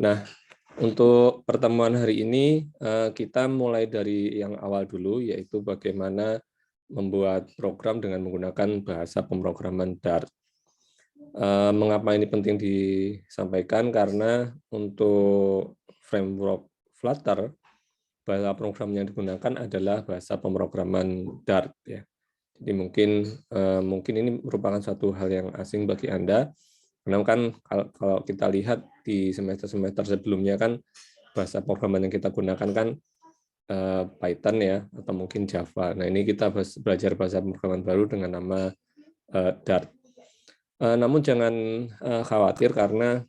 Nah, untuk pertemuan hari ini, kita mulai dari yang awal dulu, yaitu bagaimana membuat program dengan menggunakan bahasa pemrograman Dart. Mengapa ini penting disampaikan? Karena untuk framework Flutter, bahasa program yang digunakan adalah bahasa pemrograman Dart. Ya. Jadi mungkin ini merupakan suatu hal yang asing bagi Anda, karena kan kalau kita lihat di semester-semester sebelumnya kan bahasa programan yang kita gunakan kan Python ya, atau mungkin Java. Nah ini kita belajar bahasa pemrograman baru dengan nama Dart. Namun jangan khawatir karena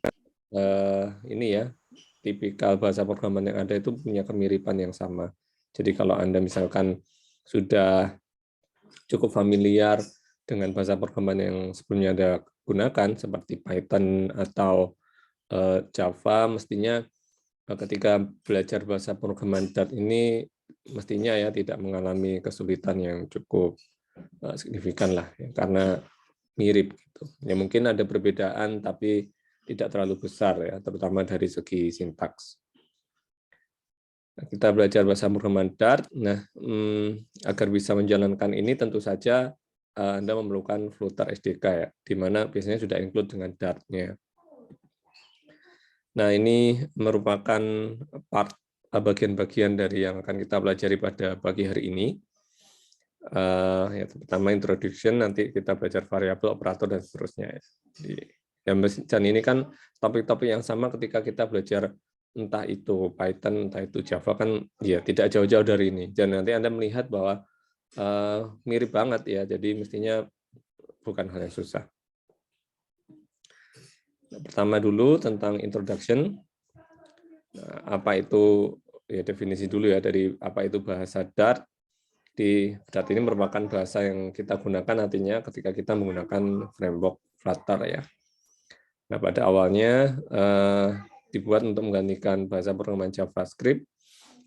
ini ya, tipikal bahasa programan yang ada itu punya kemiripan yang sama. Jadi kalau Anda misalkan sudah cukup familiar dengan bahasa programan yang sebelumnya Anda gunakan seperti Python atau Java, mestinya ketika belajar bahasa programan Dart ini mestinya ya tidak mengalami kesulitan yang cukup signifikan lah ya, karena mirip gitu. Ya mungkin ada perbedaan tapi tidak terlalu besar ya, terutama dari segi sintaks. Nah, kita belajar bahasa pemrograman Dart. Nah, agar bisa menjalankan ini tentu saja Anda memerlukan Flutter SDK ya, di mana biasanya sudah include dengan Dart-nya. Nah, ini merupakan part bagian-bagian dari yang akan kita pelajari pada pagi hari ini. Ya, pertama introduction, nanti kita belajar variabel, operator, dan seterusnya. Dan ini kan topik-topik yang sama ketika kita belajar entah itu Python, entah itu Java, kan ya tidak jauh-jauh dari ini. Dan nanti Anda melihat bahwa mirip banget ya, jadi mestinya bukan hal yang susah. Pertama dulu tentang introduction. Nah, apa itu, ya definisi dulu ya, dari apa itu bahasa Dart. Dart ini merupakan bahasa yang kita gunakan nantinya ketika kita menggunakan framework Flutter ya. Nah, pada awalnya dibuat untuk menggantikan bahasa pemrograman JavaScript,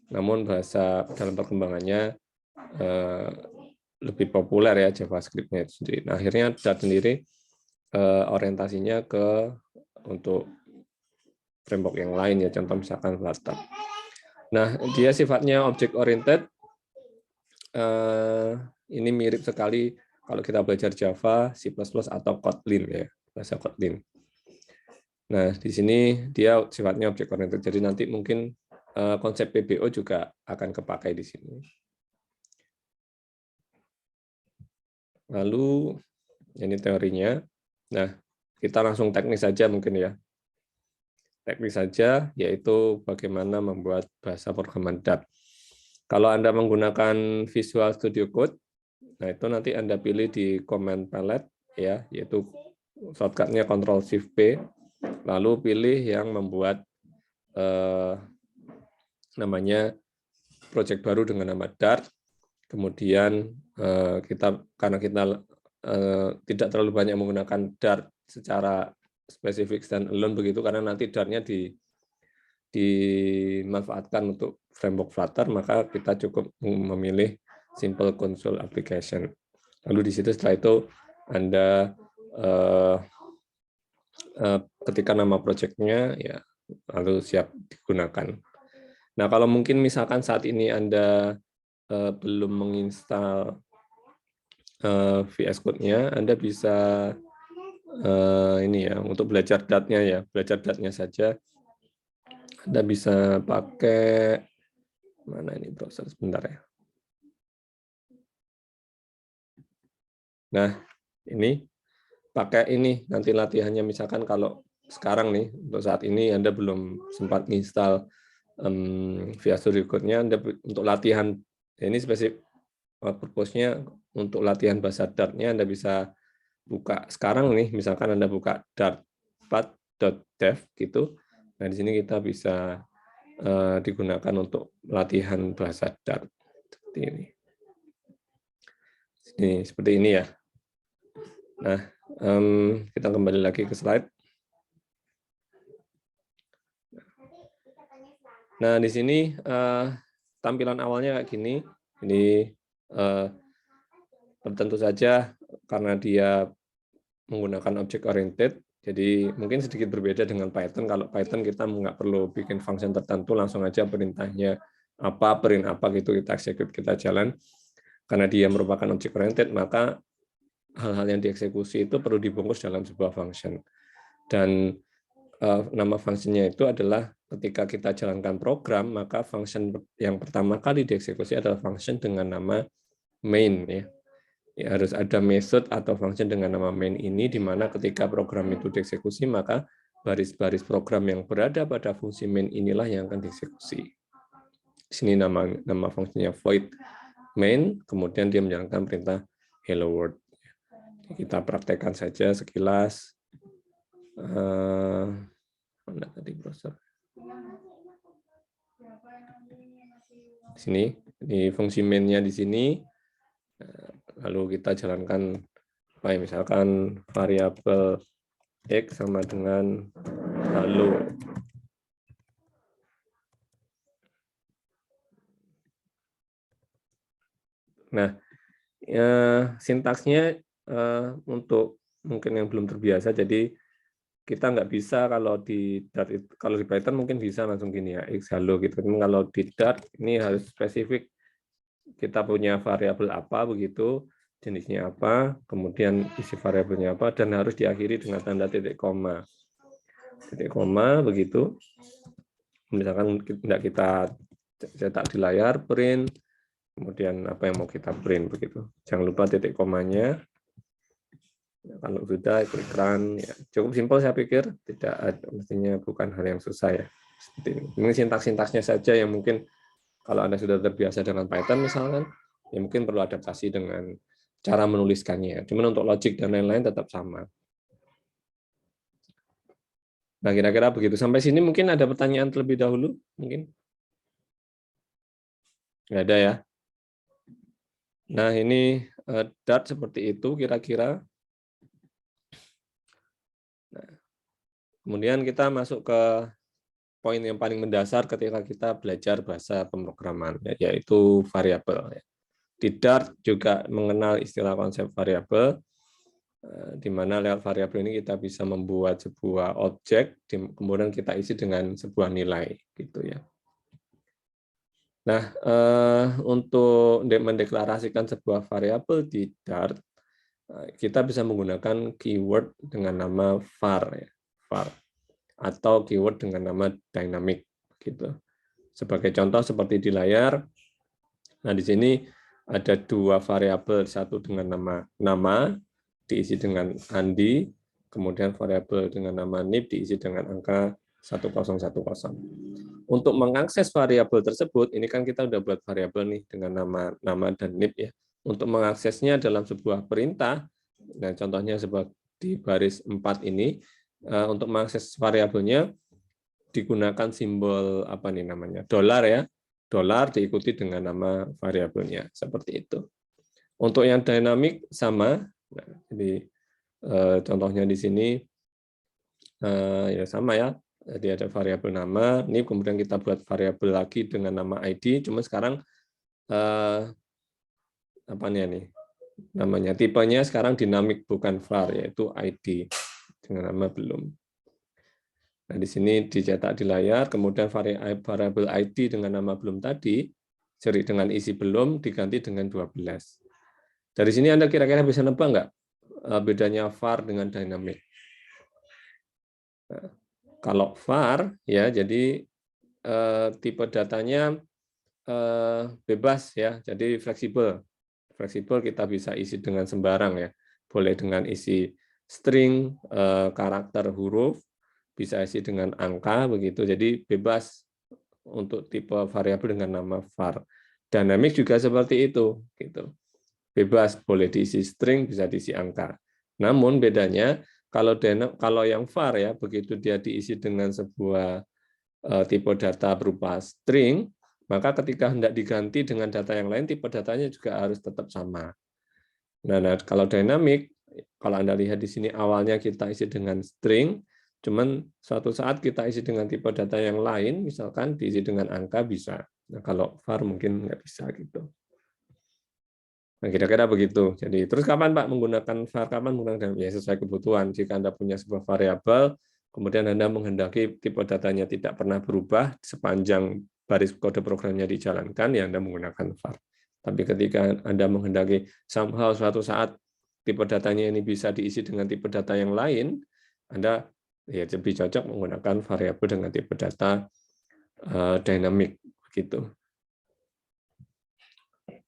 namun bahasa dalam perkembangannya lebih populer ya JavaScript-nya itu sendiri. Nah, akhirnya Dart sendiri orientasinya untuk framework yang lain ya, contoh misalkan Flutter. Nah, dia sifatnya object oriented. Ini mirip sekali kalau kita belajar Java, C++ atau Kotlin ya, bahasa Kotlin. Nah, di sini dia sifatnya object oriented. Jadi nanti mungkin konsep PBO juga akan kepakai di sini. Lalu ini teorinya. Nah, kita langsung teknis saja mungkin ya. Teknis saja, yaitu bagaimana membuat bahasa pemrograman Dart. Kalau Anda menggunakan Visual Studio Code, nah itu nanti Anda pilih di command palette ya, yaitu shortcutnya Ctrl+Shift+P, lalu pilih yang membuat namanya project baru dengan nama Dart. Kemudian karena kita tidak terlalu banyak menggunakan Dart secara spesifik standalone begitu, karena nanti Dart-nya dimanfaatkan untuk framework Flutter, maka kita cukup memilih Simple Console Application. Lalu di situ setelah itu Anda ketikkan nama project-nya, ya, lalu siap digunakan. Nah, kalau mungkin misalkan saat ini Anda belum menginstal VS Code-nya, Anda bisa ini ya, untuk belajar Dart-nya ya, belajar Dart-nya saja. Anda bisa pakai mana ini browser, sebentar ya. Nah, ini pakai ini nanti latihannya, misalkan kalau sekarang nih untuk saat ini Anda belum sempat install via Studio Code-nya, Anda untuk latihan ini spesifik purpose-nya untuk latihan bahasa Dart-nya, Anda bisa buka sekarang nih, misalkan Anda buka dart.dev gitu. Nah, di sini kita bisa digunakan untuk latihan bahasa Dart seperti ini. Seperti ini ya. Nah, kita kembali lagi ke slide. Nah, di sini tampilan awalnya kayak gini. Ini tentu saja karena dia menggunakan object oriented, Jadi mungkin sedikit berbeda dengan Python. Kalau Python kita nggak perlu bikin function tertentu, langsung aja perintahnya apa, print apa gitu, kita execute, kita jalan. Karena dia merupakan object oriented, maka hal-hal yang dieksekusi itu perlu dibungkus dalam sebuah function. Dan nama fungsinya itu adalah ketika kita jalankan program, maka function yang pertama kali dieksekusi adalah function dengan nama main, ya. Ya, harus ada method atau function dengan nama main ini, di mana ketika program itu dieksekusi, maka baris-baris program yang berada pada fungsi main inilah yang akan dieksekusi. Di sini nama fungsinya void main, kemudian dia menjalankan perintah hello world. Kita praktekkan saja sekilas. Mana tadi browser? Sini, di fungsi main-nya di sini. Lalu kita jalankan apa ya, misalkan variabel x sama dengan halo. Nah, sintaksnya untuk mungkin yang belum terbiasa, jadi kita nggak bisa kalau di Dart, kalau di Python mungkin bisa langsung gini ya, x halo gitu. Kalau di Dart ini harus spesifik, kita punya variabel apa begitu, jenisnya apa, kemudian isi variabelnya apa, dan harus diakhiri dengan tanda titik koma. Titik koma begitu. Misalkan tidak kita cetak di layar, print, kemudian apa yang mau kita print begitu. Jangan lupa titik komanya. Kalau sudah klik run, ya cukup simpel saya pikir, tidak ada, mestinya bukan hal yang susah ya. Seperti ini. Ini sintaks-sintaksnya saja yang mungkin kalau Anda sudah terbiasa dengan Python misalkan, ya mungkin perlu adaptasi dengan cara menuliskannya. Cuman untuk logic dan lain-lain tetap sama. Nah, kira-kira begitu. Sampai sini mungkin ada pertanyaan terlebih dahulu? Mungkin? Nggak ada ya? Nah, ini Dart seperti itu kira-kira. Nah, kemudian kita masuk ke poin yang paling mendasar ketika kita belajar bahasa pemrograman, yaitu variabel. Di Dart juga mengenal istilah konsep variabel, di mana lewat variabel ini kita bisa membuat sebuah objek, kemudian kita isi dengan sebuah nilai, gitu ya. Nah, untuk mendeklarasikan sebuah variabel di Dart, kita bisa menggunakan keyword dengan nama var, ya, var, atau keyword dengan nama dynamic, gitu. Sebagai contoh seperti di layar, nah di sini ada dua variabel, satu dengan nama diisi dengan Andi, kemudian variabel dengan nama nib diisi dengan angka 1010. Untuk mengakses variabel tersebut, ini kan kita udah buat variabel nih dengan nama dan nib ya. Untuk mengaksesnya dalam sebuah perintah, nah contohnya di baris 4 ini, untuk mengakses variabelnya digunakan simbol apa nih namanya, dolar ya, dolar diikuti dengan nama variabelnya seperti itu. Untuk yang dynamic sama, nah, jadi contohnya di sini ya sama ya. Jadi ada variabel nama, ini kemudian kita buat variabel lagi dengan nama ID, cuma sekarang apa nih namanya, tipenya sekarang dinamik bukan var, yaitu ID dengan nama belum. Nah, di sini dicetak di layar, kemudian variabel ID dengan nama belum tadi, seri dengan isi belum diganti dengan 12. Dari sini Anda kira-kira bisa nebak nggak bedanya var dengan dynamic? Nah, kalau var ya, jadi tipe datanya bebas ya, jadi fleksibel. Fleksibel kita bisa isi dengan sembarang ya, boleh dengan isi string, karakter, huruf, bisa isi dengan angka begitu. Jadi bebas untuk tipe variabel dengan nama var. Dynamic juga seperti itu, gitu. Bebas, boleh diisi string, bisa diisi angka. Namun bedanya kalau yang var ya, begitu dia diisi dengan sebuah tipe data berupa string, maka ketika hendak diganti dengan data yang lain, tipe datanya juga harus tetap sama. Nah, kalau dynamic, kalau Anda lihat di sini awalnya kita isi dengan string, cuman suatu saat kita isi dengan tipe data yang lain, misalkan diisi dengan angka bisa. Nah, kalau var mungkin nggak bisa gitu. Nah, kira-kira begitu. Jadi, terus kapan Pak menggunakan var? Kapan menggunakan? Ya, sesuai kebutuhan. Jika Anda punya sebuah variabel, kemudian Anda menghendaki tipe datanya tidak pernah berubah sepanjang baris kode programnya dijalankan, ya Anda menggunakan var. Tapi ketika Anda menghendaki somehow suatu saat tipe datanya ini bisa diisi dengan tipe data yang lain, Anda ya lebih cocok menggunakan variabel dengan tipe data dynamic begitu.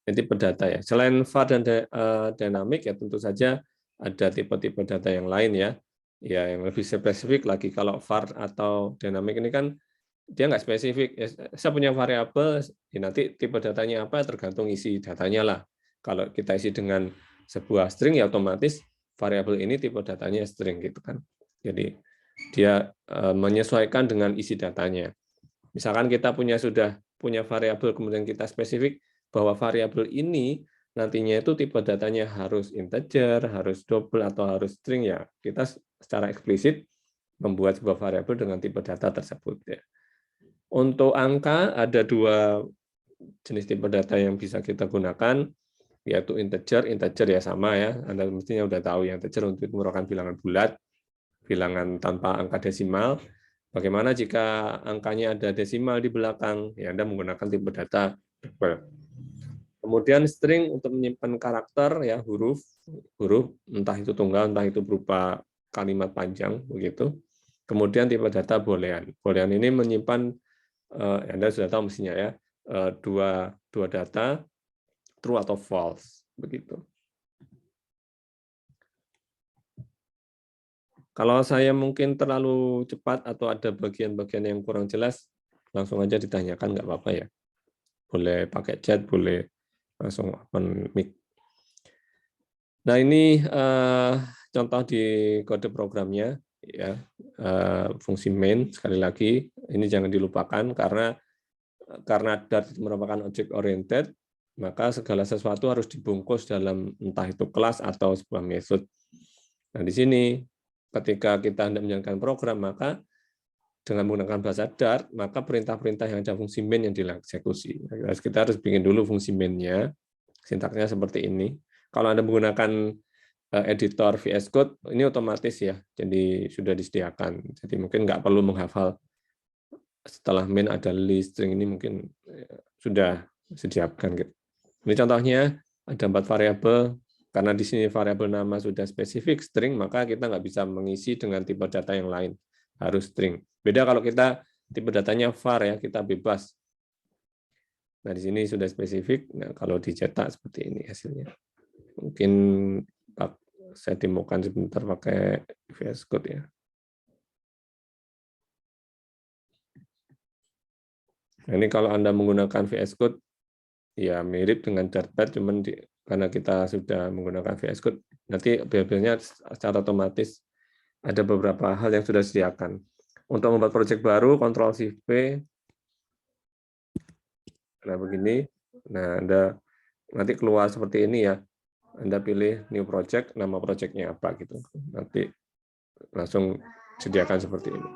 Tipe data ya. Selain var dan dynamic ya tentu saja ada tipe-tipe data yang lain ya. Ya yang lebih spesifik lagi kalau var atau dynamic ini kan dia nggak spesifik. Ya, saya punya variabel, ya nanti tipe datanya apa tergantung isi datanya lah. Kalau kita isi dengan sebuah string ya otomatis variabel ini tipe datanya string gitu kan. Jadi dia menyesuaikan dengan isi datanya. Misalkan kita sudah punya variabel kemudian kita spesifik bahwa variabel ini nantinya itu tipe datanya harus integer, harus double atau harus string ya. Kita secara eksplisit membuat sebuah variabel dengan tipe data tersebut ya. Untuk angka ada dua jenis tipe data yang bisa kita gunakan, yaitu integer. Integer ya sama ya, Anda mestinya udah tahu yang integer untuk merupakan bilangan bulat, bilangan tanpa angka desimal. Bagaimana jika angkanya ada desimal di belakang? Ya, Anda menggunakan tipe data double. Kemudian string untuk menyimpan karakter ya huruf entah itu tunggal entah itu berupa kalimat panjang begitu. Kemudian tipe data boolean. Boolean ini menyimpan Anda sudah tahu mestinya ya dua data true atau false begitu. Kalau saya mungkin terlalu cepat atau ada bagian-bagian yang kurang jelas, langsung aja ditanyakan nggak apa-apa ya. Boleh pakai chat, boleh langsung open mic. Nah ini contoh di kode programnya ya, fungsi main sekali lagi ini jangan dilupakan karena Dart merupakan object oriented, maka segala sesuatu harus dibungkus dalam entah itu kelas atau sebuah method. Nah di sini ketika kita hendak menjalankan program maka dengan menggunakan bahasa Dart maka perintah-perintah yang ada fungsi main yang dieksekusi. Kita harus bikin dulu fungsi main-nya, sintaksnya seperti ini. Kalau Anda menggunakan editor VS Code, ini otomatis ya, jadi sudah disediakan. Jadi mungkin nggak perlu menghafal setelah main ada list string ini mungkin sudah disediakan. Gitu. Ini contohnya ada 4 variabel, karena di sini variabel nama sudah spesifik string, maka kita nggak bisa mengisi dengan tipe data yang lain, harus string. Beda kalau kita tipe datanya var ya, kita bebas. Nah di sini sudah spesifik, nah, kalau dicetak seperti ini hasilnya. Mungkin saya demokan sebentar pakai VS Code ya. Nah, ini kalau Anda menggunakan VS Code, ya mirip dengan Dartpad, cuman karena kita sudah menggunakan VS Code, nanti biasanya secara otomatis ada beberapa hal yang sudah disediakan. Untuk membuat proyek baru, Ctrl+Shift+P, nah begini, nah Anda nanti keluar seperti ini ya, Anda pilih New Project, nama proyeknya apa gitu, nanti langsung sediakan seperti ini.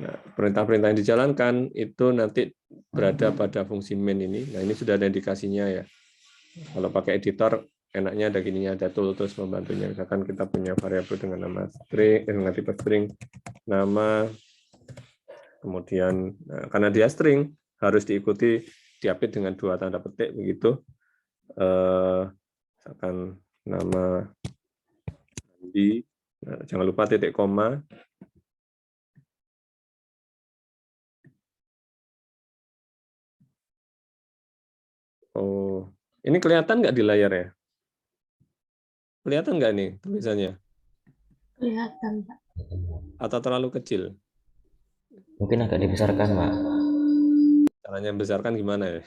Nah, perintah-perintah yang dijalankan itu nanti berada pada fungsi main ini. Nah, ini sudah ada indikasinya ya. Kalau pakai editor, enaknya ada gininya, ada tool terus membantunya. Misalkan kita punya variabel dengan nama string, dengan tipe string, nama, kemudian karena dia string harus diikuti diapit dengan 2 tanda petik begitu. Misalkan nama Andi, nah, jangan lupa titik koma. Oh, ini kelihatan nggak di layar ya? Kelihatan nggak nih tulisannya? Kelihatan, Pak. Atau terlalu kecil? Mungkin agak dibesarkan, Pak. Caranya membesarkan gimana ya?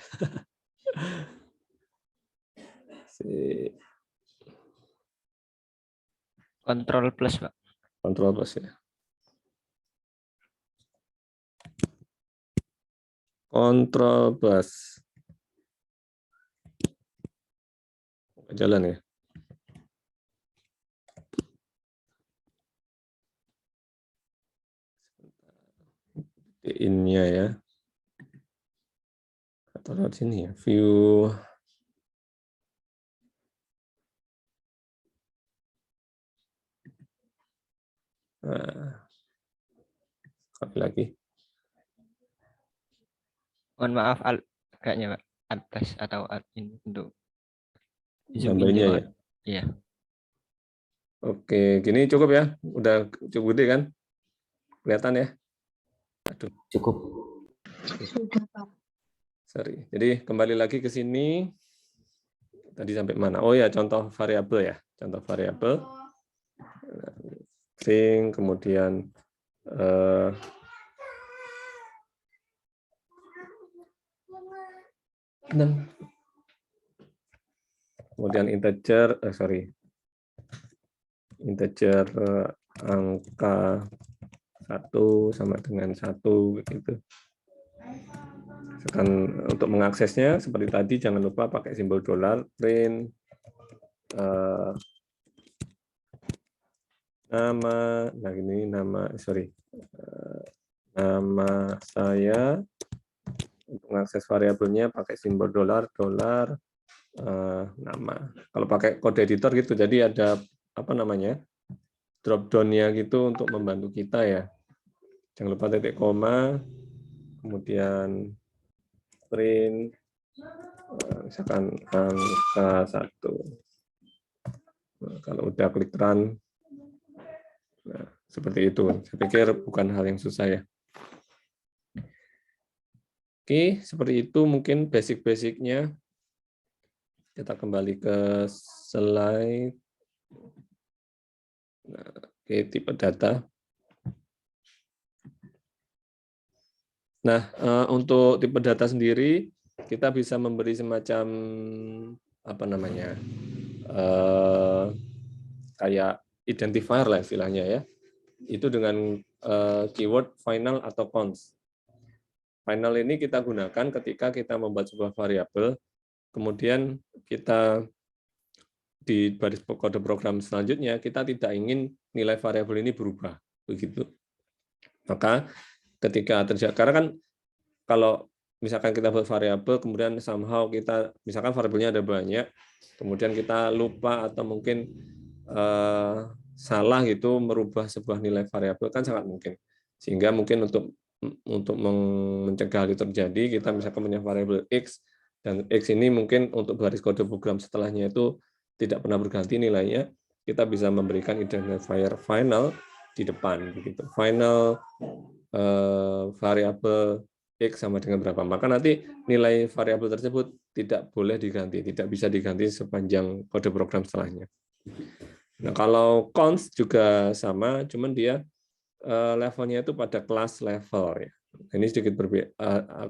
Kontrol plus, Pak. Kontrol plus ya. Kontrol plus. Jalan ya. In-nya ya. Atau lewat sini ya. View Nah, sekali lagi. Mohon maaf agaknya Pak. Atas atau ini untuk zoom in Gambarnya Pak. ya. Iya. Oke, gini cukup ya. Udah cukup gede kan? Kelihatan ya? Aduh, Cukup. Sudah, Pak. sorry. Jadi kembali lagi ke sini. Tadi sampai mana? Oh ya, contoh variabel ya. Contoh variabel. String, kemudian kemudian integer, integer angka 1 sama dengan 1 gitu. Misalkan untuk mengaksesnya seperti tadi jangan lupa pakai simbol dolar, print nama, nah ini nama saya. Untuk mengakses variabelnya pakai simbol dolar nama. Kalau pakai kode editor gitu, jadi ada apa namanya drop down-nya gitu untuk membantu kita ya. Jangan lupa titik koma, kemudian print, misalkan angka 1. Nah, kalau udah klik run, nah, seperti itu. Saya pikir bukan hal yang susah ya. Oke, seperti itu mungkin basic-basicnya. Kita kembali ke slide. Nah, oke, tipe data. Nah, untuk tipe data sendiri, kita bisa memberi semacam apa namanya, kayak identifier lah istilahnya ya. Itu dengan keyword final atau const. Final ini kita gunakan ketika kita membuat sebuah variabel, kemudian kita di baris kode program selanjutnya kita tidak ingin nilai variabel ini berubah, begitu. Maka ketika terjadi, karena kan kalau misalkan kita buat variabel, kemudian somehow kita, misalkan variabelnya ada banyak, kemudian kita lupa atau mungkin salah gitu merubah sebuah nilai variabel kan sangat mungkin. Sehingga mungkin untuk mencegah hal itu terjadi, kita misalkan punya variabel x, dan x ini mungkin untuk baris kode program setelahnya itu tidak pernah berganti nilainya, kita bisa memberikan identifier final di depan begitu. Final variabel x sama dengan berapa. Maka nanti nilai variabel tersebut tidak boleh diganti, tidak bisa diganti sepanjang kode program setelahnya. Nah, kalau const juga sama, cuman dia levelnya itu pada kelas level ya. Ini sedikit berbeda,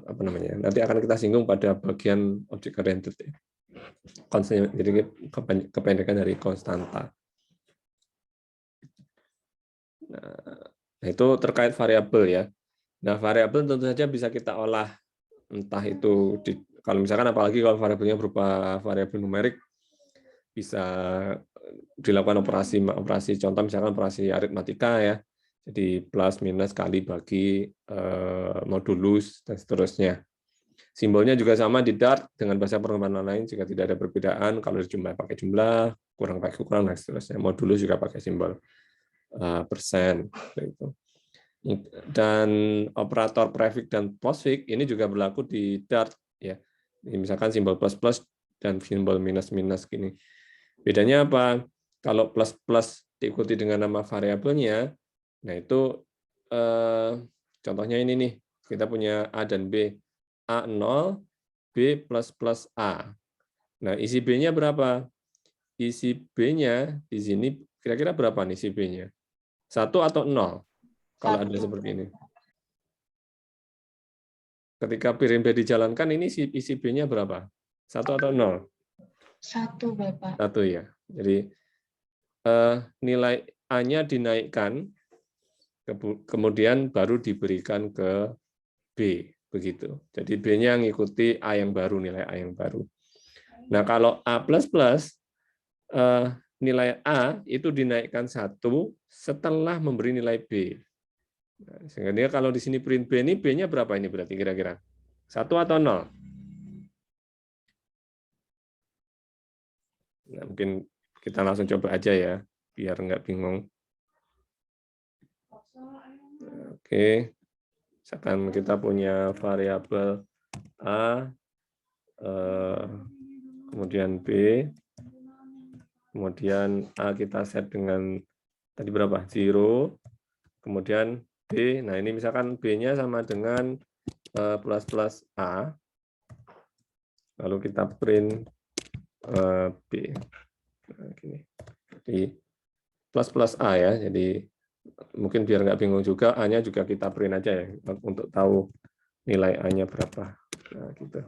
apa namanya? Nanti akan kita singgung pada bagian object oriented ya. Constnya, jadi kependekan dari konstanta. Nah, itu terkait variabel ya. Nah, variabel tentu saja bisa kita olah, entah itu kalau misalkan apalagi kalau variabelnya berupa variabel numerik, bisa dilakukan operasi contoh misalkan operasi aritmatika ya. Jadi plus minus kali bagi modulus dan seterusnya. Simbolnya juga sama di Dart dengan bahasa pengetahuan lain jika tidak ada perbedaan. Kalau jumlah pakai jumlah, kurang pakai kurang dan seterusnya. Modulus juga pakai simbol persen. Gitu. Dan operator prefix dan postfix ini juga berlaku di Dart ya. Misalkan simbol plus plus dan simbol minus minus gini. Bedanya apa? Kalau plus plus diikuti dengan nama variabelnya, nah itu contohnya ini nih, kita punya A dan B. A0, B plus plus A. Nah, isi B-nya berapa? Isi B-nya di sini kira-kira berapa nih isi B-nya? 1 atau 0? Kalau ada seperti ini. Ketika piring B dijalankan, ini isi B-nya berapa? 1 atau 0? 1, Bapak. 1 ya. Jadi nilai A-nya dinaikkan, kemudian baru diberikan ke B. Begitu. Jadi B-nya ngikuti A yang baru, nilai A yang baru. Nah, kalau A++, nilai A itu dinaikkan 1 setelah memberi nilai B. Nah, sehingga dia kalau di sini print B ini, B-nya berapa ini berarti kira-kira? 1 atau 0? Nah, mungkin kita langsung coba aja ya, biar nggak bingung. Oke, misalkan kita punya variabel A, kemudian B, kemudian A kita set dengan tadi berapa? 0, kemudian B, nah ini misalkan B-nya sama dengan plus A, lalu kita print B. Nah, gini. Jadi plus A ya, jadi mungkin biar nggak bingung juga, A-nya juga kita print aja ya, untuk tahu nilai A-nya berapa. Nah, gitu.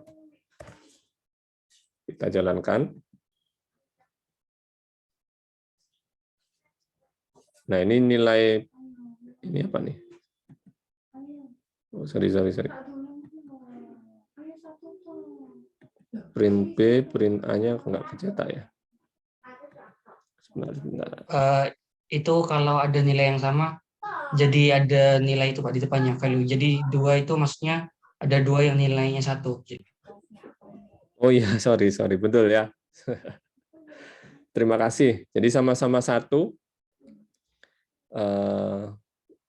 Kita jalankan. Nah, ini nilai, ini apa nih? Oh, sorry. Print B, print A-nya nggak kecetak ya. Sebentar. Itu kalau ada nilai yang sama, jadi ada nilai itu Pak di depannya value. Jadi 2 itu maksudnya ada 2 yang nilainya 1. Oh iya, sorry, betul ya. Terima kasih. Jadi sama-sama 1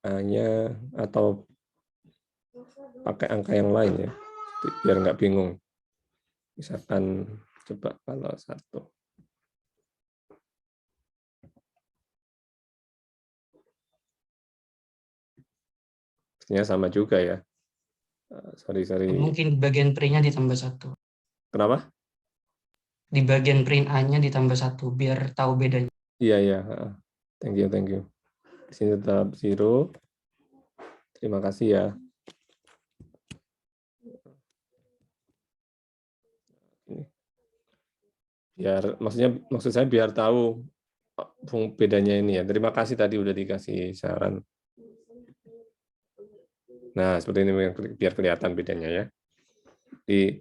A-nya atau pakai angka yang lain ya, biar nggak bingung. Misalkan coba kalau 1. Pastinya sama juga ya. Sorry. Mungkin di bagian print-nya ditambah 1. Kenapa? Di bagian print A-nya ditambah 1 biar tahu bedanya. Iya. Thank you. Di sini tetap 0. Terima kasih ya. Maksud saya biar tahu bedanya ini ya. Terima kasih tadi udah dikasih saran. Nah, seperti ini biar kelihatan bedanya ya. Di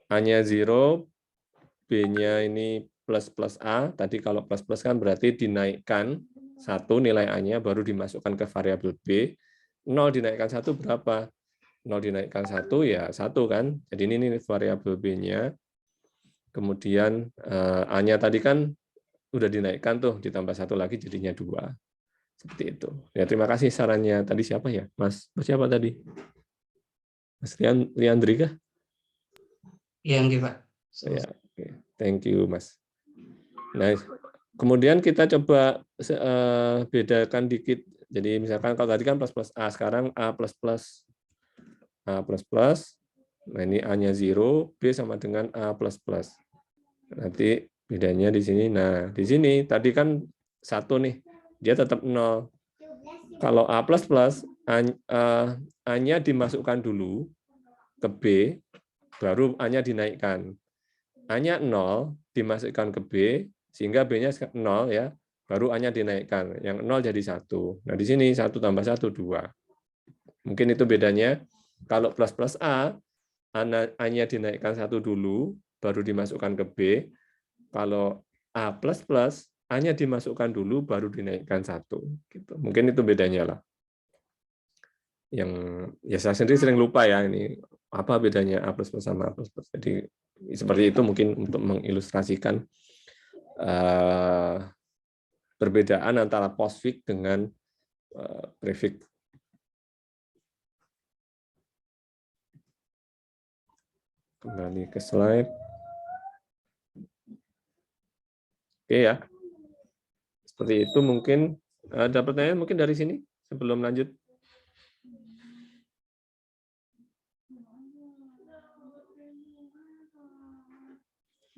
A-nya 0, B-nya ini plus A. Tadi kalau plus kan berarti dinaikkan 1 nilai A-nya baru dimasukkan ke variabel B. 0 dinaikkan 1 berapa? 0 dinaikkan 1 ya 1 kan. Jadi ini variabel B-nya. Kemudian A-nya tadi kan udah dinaikkan tuh, ditambah 1 lagi jadinya 2. Seperti itu. Ya, terima kasih sarannya. Tadi siapa ya? Mas siapa tadi? Mas Riandri kah? Iya, enggak, Pak. Ya, oke. Thank you, Mas. Nah, kemudian kita coba bedakan dikit. Jadi misalkan kalau tadi kan plus A, sekarang A plus. Nah, ini A-nya 0, B sama dengan A plus. Nanti bedanya di sini. Nah, di sini tadi kan 1 nih, dia tetap 0. Kalau A plus, A-nya dimasukkan dulu ke B, baru A-nya dinaikkan. A-nya 0 dimasukkan ke B, sehingga B-nya 0 ya, baru A-nya dinaikkan. Yang 0 jadi 1. Nah, di sini 1 tambah 1, 2. Mungkin itu bedanya. Kalau plus A, A-nya dinaikkan 1 dulu, baru dimasukkan ke B. Kalau A plus, A-nya dimasukkan dulu, baru dinaikkan 1. Gitu. Mungkin itu bedanya lah. Yang ya saya sendiri sering lupa ya, ini apa bedanya A plus sama A plus. Jadi seperti itu mungkin untuk mengilustrasikan perbedaan antara postfix dengan prefix. Kembali ke slide. Oke ya. Seperti itu mungkin. Ada pertanyaan mungkin dari sini sebelum lanjut?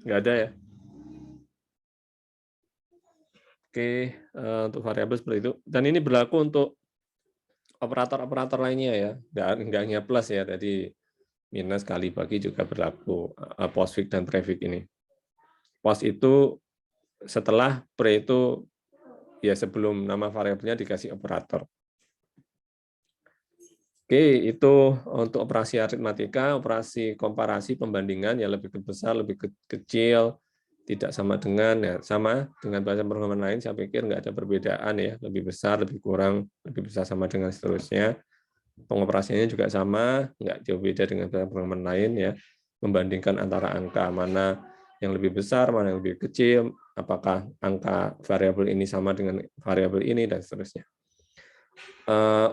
Nggak ada ya? Oke, untuk variabel seperti itu. Dan ini berlaku untuk operator-operator lainnya ya. Nggak hanya plus ya, tadi minus kali bagi juga berlaku postfix dan prefix ini. Post itu setelah pre itu ya sebelum nama variabelnya dikasih operator. Oke, itu untuk operasi aritmatika, operasi komparasi pembandingan ya lebih besar, lebih kecil, tidak sama dengan bahasa programan lain. Saya pikir nggak ada perbedaan ya, lebih besar, lebih kurang, lebih besar sama dengan seterusnya. Pengoperasiannya juga sama, nggak jauh beda dengan bahasa programan lain ya. Membandingkan antara angka mana yang lebih besar, mana yang lebih kecil, apakah angka variabel ini sama dengan variabel ini dan seterusnya.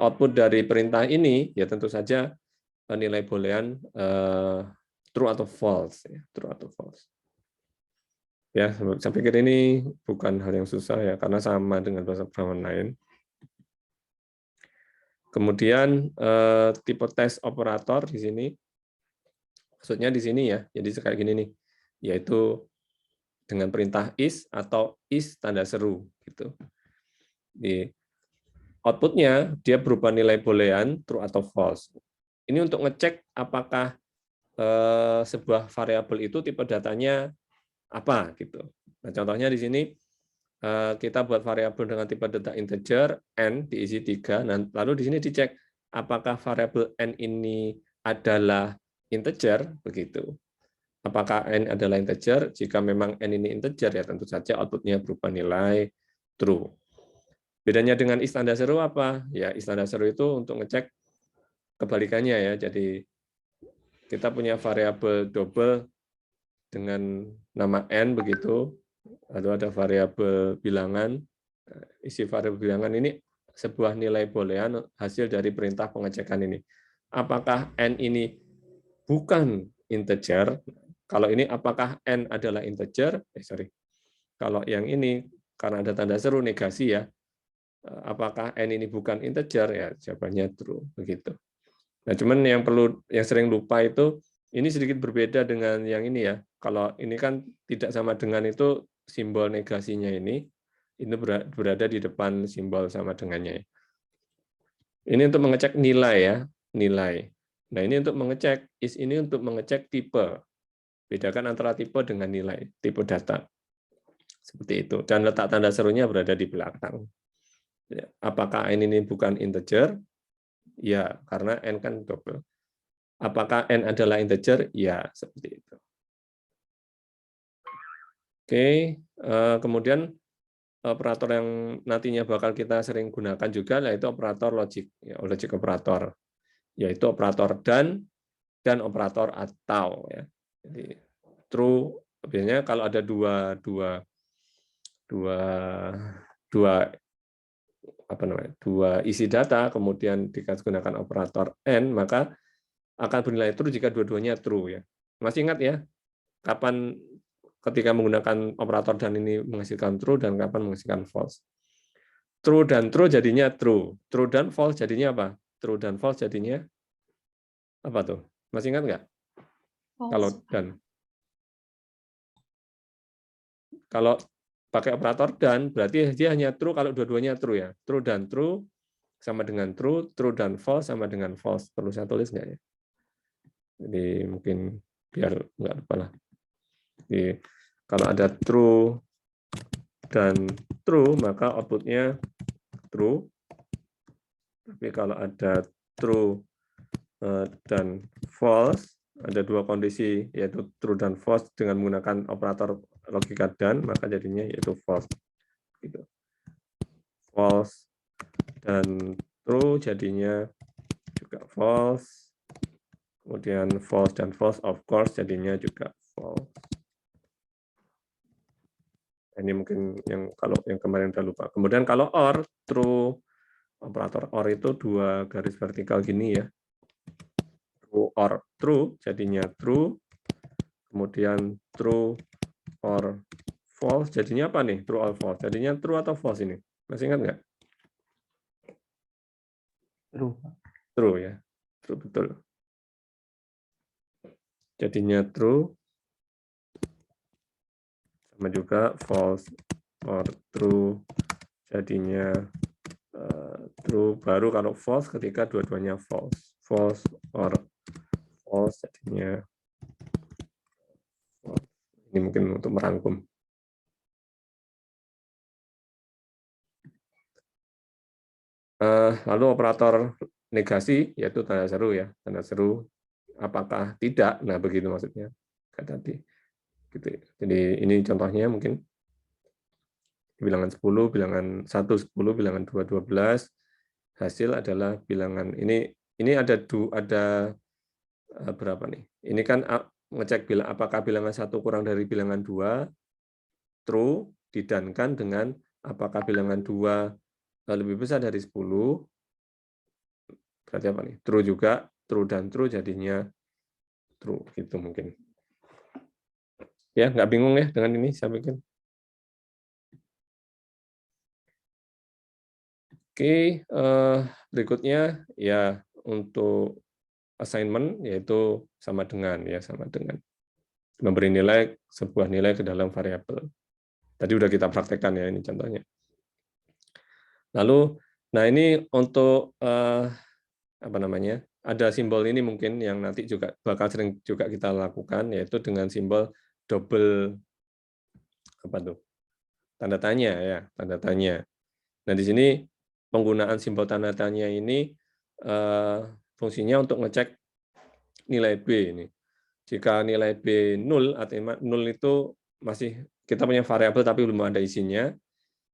output dari perintah ini ya tentu saja nilai boolean true atau false, ya, true atau false. Ya, saya pikir ini bukan hal yang susah ya, karena sama dengan bahasa programan lain. Kemudian tipe tes operator di sini, maksudnya di sini ya, jadi kayak gini nih, yaitu dengan perintah is atau is tanda seru gitu. Di outputnya dia berupa nilai boolean true atau false. Ini untuk ngecek apakah sebuah variabel itu tipe datanya apa gitu. Nah, contohnya di sini kita buat variabel dengan tipe data integer n diisi 3, dan lalu di sini dicek apakah variabel n ini adalah integer begitu. Apakah n adalah integer? Jika memang n ini integer ya tentu saja outputnya berupa nilai true. Bedanya dengan is tanda seru apa? Ya is tanda seru itu untuk ngecek kebalikannya ya. Jadi kita punya variabel double dengan nama n begitu, lalu ada variabel bilangan. Isi variabel bilangan ini sebuah nilai boolean hasil dari perintah pengecekan ini. Apakah n ini bukan integer? Kalau ini apakah n adalah integer? Kalau yang ini karena ada tanda seru negasi ya. Apakah n ini bukan integer? Ya jawabannya true begitu. Nah, cuman yang sering lupa itu ini sedikit berbeda dengan yang ini ya. Kalau ini kan tidak sama dengan itu simbol negasinya ini berada di depan simbol sama dengannya. Ini untuk mengecek nilai ya, nilai. Nah, ini untuk mengecek is ini untuk mengecek tipe. Bedakan antara tipe dengan nilai, tipe data. Seperti itu. Dan letak tanda serunya berada di belakang. Apakah n ini bukan integer? Ya, karena n kan double. Apakah n adalah integer? Ya, seperti itu. Oke, kemudian operator yang nantinya bakal kita sering gunakan juga yaitu operator logic, ya, logic operator, yaitu operator dan operator atau. Ya. Jadi true, biasanya kalau ada dua isi data, kemudian digunakan operator n, maka akan bernilai true jika dua-duanya true. Ya. Masih ingat ya, kapan ketika menggunakan operator dan ini menghasilkan true dan kapan menghasilkan false. True dan true jadinya true. True dan false jadinya apa? True dan false jadinya apa tuh? Masih ingat nggak? Kalau dan. Kalau pakai operator dan berarti dia hanya true kalau dua-duanya true ya. True dan true sama dengan true, true dan false sama dengan false. Perlu saya tulis nggak ya? Jadi mungkin biar nggak lupa lah. Jadi, kalau ada true dan true, maka outputnya true. Tapi kalau ada true dan false, ada dua kondisi, yaitu true dan false dengan menggunakan operator logika dan, maka jadinya yaitu false. Gitu. False dan true jadinya juga false. Kemudian false dan false, of course, jadinya juga false. Ini mungkin yang kalau yang kemarin udah lupa. Kemudian kalau or, true, operator or itu dua garis vertikal gini ya. True or true, jadinya true. Kemudian true or false, jadinya apa nih? True or false. Jadinya true atau false ini? Masih ingat nggak? True. True ya. True betul. Jadinya true. Sama juga false or true, jadinya true baru kalau false ketika dua-duanya false. False or false jadinya false. Ini mungkin untuk merangkum. Lalu operator negasi yaitu tanda seru ya, tanda seru apakah tidak. Nah begitu maksudnya kayak tadi. Gitu. Jadi ini contohnya mungkin bilangan 10, bilangan 1 10, bilangan 2 12. Hasil adalah bilangan ini ada berapa nih? Ini kan ngecek apakah bilangan 1 kurang dari bilangan 2 true didankan dengan apakah bilangan 2 lebih besar dari 10 berarti apa nih? True juga, true dan true jadinya true gitu mungkin. Ya, nggak bingung ya dengan ini saya pikir. Oke, berikutnya ya untuk assignment yaitu sama dengan memberi nilai sebuah nilai ke dalam variabel. Tadi udah kita praktekkan ya ini contohnya. Lalu, nah ini untuk apa namanya? Ada simbol ini mungkin yang nanti juga bakal sering juga kita lakukan, yaitu dengan simbol double apa tuh? Tanda tanya ya, tanda tanya. Nah di sini penggunaan simbol tanda tanya ini fungsinya untuk ngecek nilai B ini. Jika nilai B 0, artinya 0 itu masih kita punya variabel tapi belum ada isinya.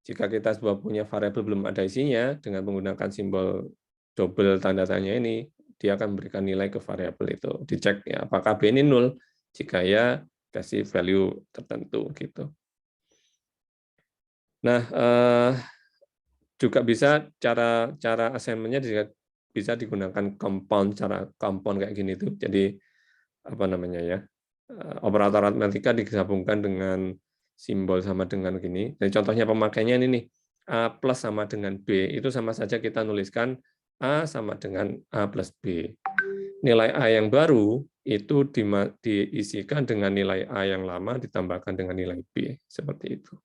Jika kita punya variabel belum ada isinya, dengan menggunakan simbol double tanda tanya ini, dia akan memberikan nilai ke variabel itu. Dicek ya, apakah B ini 0, jika ya kasih value tertentu gitu. Nah, juga bisa cara assignment-nya bisa digunakan compound, cara compound kayak gini tuh. Jadi apa namanya ya? Operator aritmatika digabungkan dengan simbol sama dengan gini. Jadi contohnya pemakainya ini nih, A plus sama dengan B, itu sama saja kita nuliskan A sama dengan A plus B. Nilai A yang baru itu diisikan dengan nilai A yang lama ditambahkan dengan nilai B, seperti itu.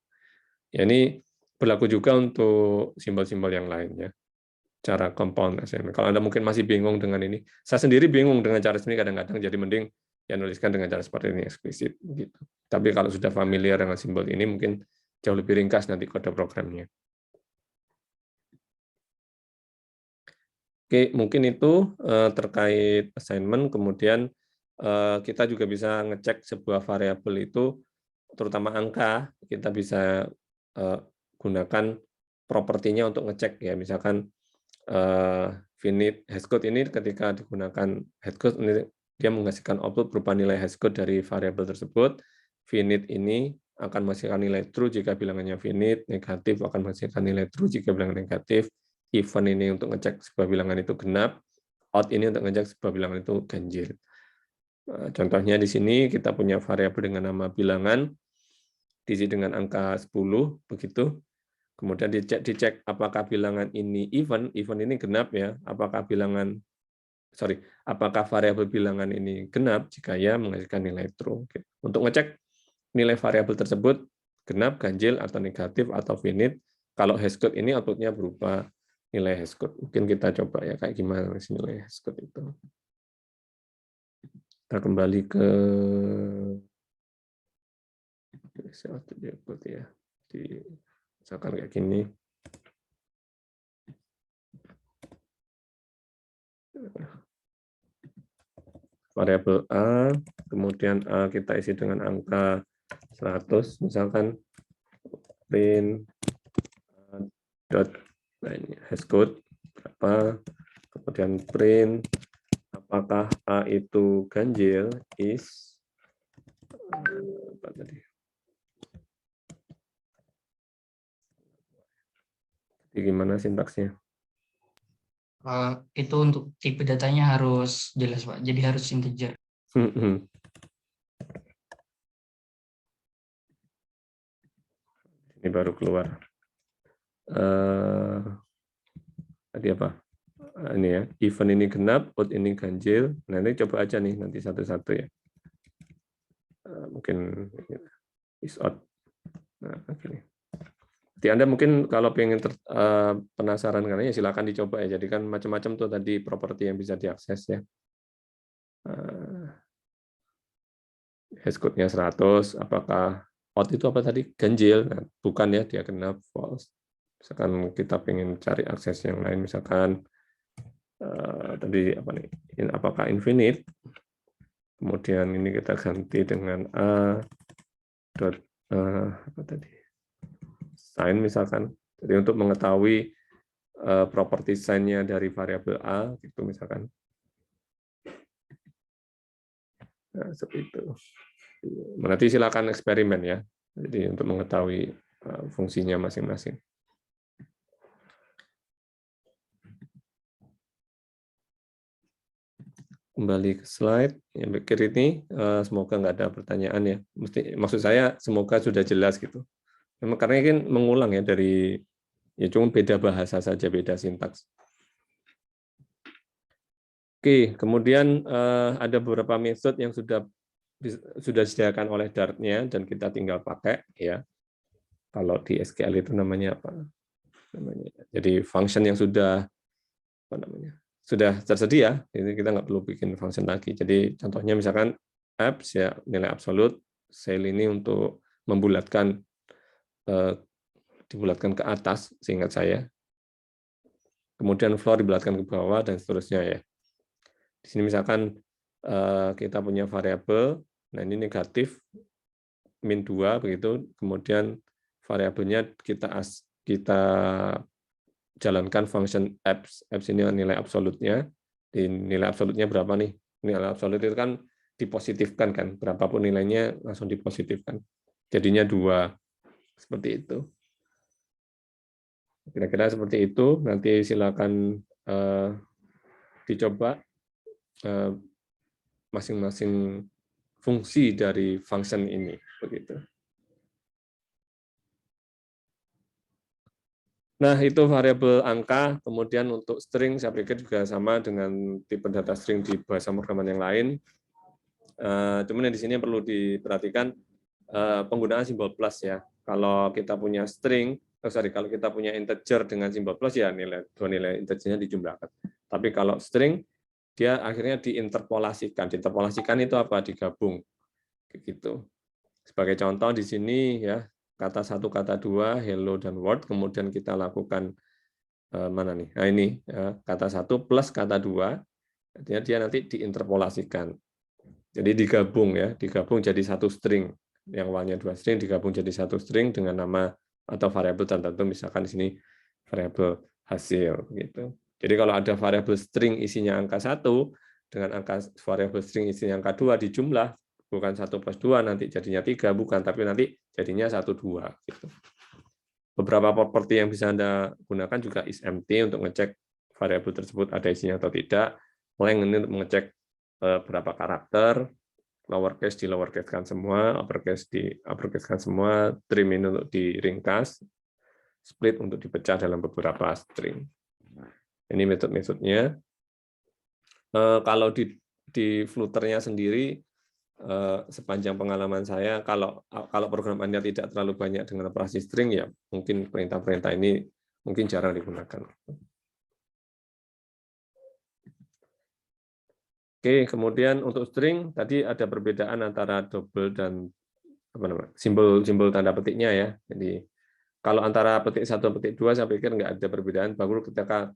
Ya, ini berlaku juga untuk simbol-simbol yang lainnya. Cara compound assignment. Kalau Anda mungkin masih bingung dengan ini, saya sendiri bingung dengan cara ini kadang-kadang, jadi mending ya nuliskan dengan cara seperti ini eksplisit gitu. Tapi kalau sudah familiar dengan simbol ini mungkin jauh lebih ringkas nanti kode programnya. Oke, mungkin itu terkait assignment. Kemudian kita juga bisa ngecek sebuah variabel itu, terutama angka, kita bisa gunakan propertinya untuk ngecek ya, misalkan finite hashcode ini ketika digunakan hashcode ini dia menghasilkan output berupa nilai hashcode dari variabel tersebut. Finite ini akan menghasilkan nilai true jika bilangannya finite, negatif akan menghasilkan nilai true jika bilangan negatif, even ini untuk ngecek sebuah bilangan itu genap, out ini untuk ngecek sebuah bilangan itu ganjil. Contohnya di sini kita punya variabel dengan nama bilangan, diisi dengan angka 10, begitu. Kemudian dicek apakah bilangan ini even ini genap ya, apakah variabel bilangan ini genap, jika ya menghasilkan nilai true. Untuk ngecek nilai variabel tersebut genap, ganjil, atau negatif, atau finite, kalau hashcode ini outputnya berupa nilai hashcode. Mungkin kita coba ya kayak gimana nilai hashcode itu. Kita kembali ke ya, misalkan kayak gini. Variabel A, kemudian A kita isi dengan angka 100, misalkan print dot hashcode berapa, kemudian print apakah A itu ganjil is apa tadi? Jadi gimana sintaksnya? Itu untuk tipe datanya harus jelas, Pak. Jadi harus integer. Ini baru keluar. Tadi apa? Ini ya, even ini genap, out ini ganjil. Nah, ini coba aja nih nanti satu-satu ya. Mungkin is out. Nah, begini. Jadi Anda mungkin kalau pengen penasaran karena ya silakan dicoba ya. Jadi kan macam-macam tuh tadi properti yang bisa diakses ya. Hashcode-nya 100, apakah out itu apa tadi? Ganjil. Nah, bukan ya, dia genap, false. Misalkan kita pengen cari akses yang lain, misalkan tadi apa nih? Apakah infinite? Kemudian ini kita ganti dengan a dot apa tadi? Sign misalkan. Jadi untuk mengetahui properti sign-nya dari variabel A, gitu misalkan. Nah, seperti itu. Nanti silakan eksperimen ya. Jadi untuk mengetahui fungsinya masing-masing. Kembali ke slide yang berikut ini, semoga nggak ada pertanyaan ya. Maksud saya semoga sudah jelas gitu. Memang karena kan mengulang ya dari ya cuma beda bahasa saja, beda sintaks. Oke, kemudian ada beberapa metode yang sudah disediakan oleh Dart-nya dan kita tinggal pakai ya. Kalau di SQL itu namanya apa? Jadi function yang sudah apa namanya? Sudah tersedia, jadi kita nggak perlu bikin function lagi. Jadi contohnya misalkan apps ya nilai absolut, sel ini untuk membulatkan dibulatkan ke atas, seingat saya. Kemudian floor dibulatkan ke bawah dan seterusnya ya. Di sini misalkan kita punya variabel, nah ini negatif min 2 begitu, kemudian variabelnya kita jalankan function apps. Apps ini nilai absolutnya. Di nilai absolutnya berapa nih? Nilai absolut itu kan dipositifkan kan, berapapun nilainya langsung dipositifkan. Jadinya 2. Seperti itu. Kira-kira seperti itu. Nanti silakan dicoba masing-masing fungsi dari function ini begitu. Nah, itu variabel angka, kemudian untuk string saya pikir juga sama dengan tipe data string di bahasa pemrograman yang lain. Cuman di sini perlu diperhatikan penggunaan simbol plus ya. Kalau kita punya string, kalau kita punya integer dengan simbol plus ya dua nilai integernya dijumlahkan. Tapi kalau string dia akhirnya diinterpolasikan. Diinterpolasikan itu apa? Digabung. Gitu. Sebagai contoh di sini ya, kata 1, kata 2, hello dan word, kemudian kita lakukan mana nih? Nah ini ya, kata 1 plus kata 2, artinya dia nanti diinterpolasikan. Jadi digabung ya, digabung jadi satu string. Yang awalnya 2 string digabung jadi satu string dengan nama atau variabel tertentu, misalkan di sini variabel hasil gitu. Jadi kalau ada variabel string isinya angka 1 dengan variabel string isinya angka 2 dijumlah, bukan 1 plus 2 nanti jadinya 3, bukan, tapi nanti jadinya 1, 2. Gitu. Beberapa properti yang bisa Anda gunakan juga isempty untuk ngecek variabel tersebut ada isinya atau tidak, length ini untuk mengecek berapa karakter, lowercase di lowercase-kan semua, uppercase di uppercase-kan semua, trim ini untuk diringkas, split untuk dipecah dalam beberapa string. Ini metode-metodenya. Kalau di Flutter-nya sendiri, sepanjang pengalaman saya, kalau program Anda tidak terlalu banyak dengan operasi string, ya mungkin perintah-perintah ini mungkin jarang digunakan. Oke, kemudian untuk string tadi ada perbedaan antara double dan simbol tanda petiknya ya. Jadi kalau antara petik 1 dan petik 2 saya pikir nggak ada perbedaan. Baru ketika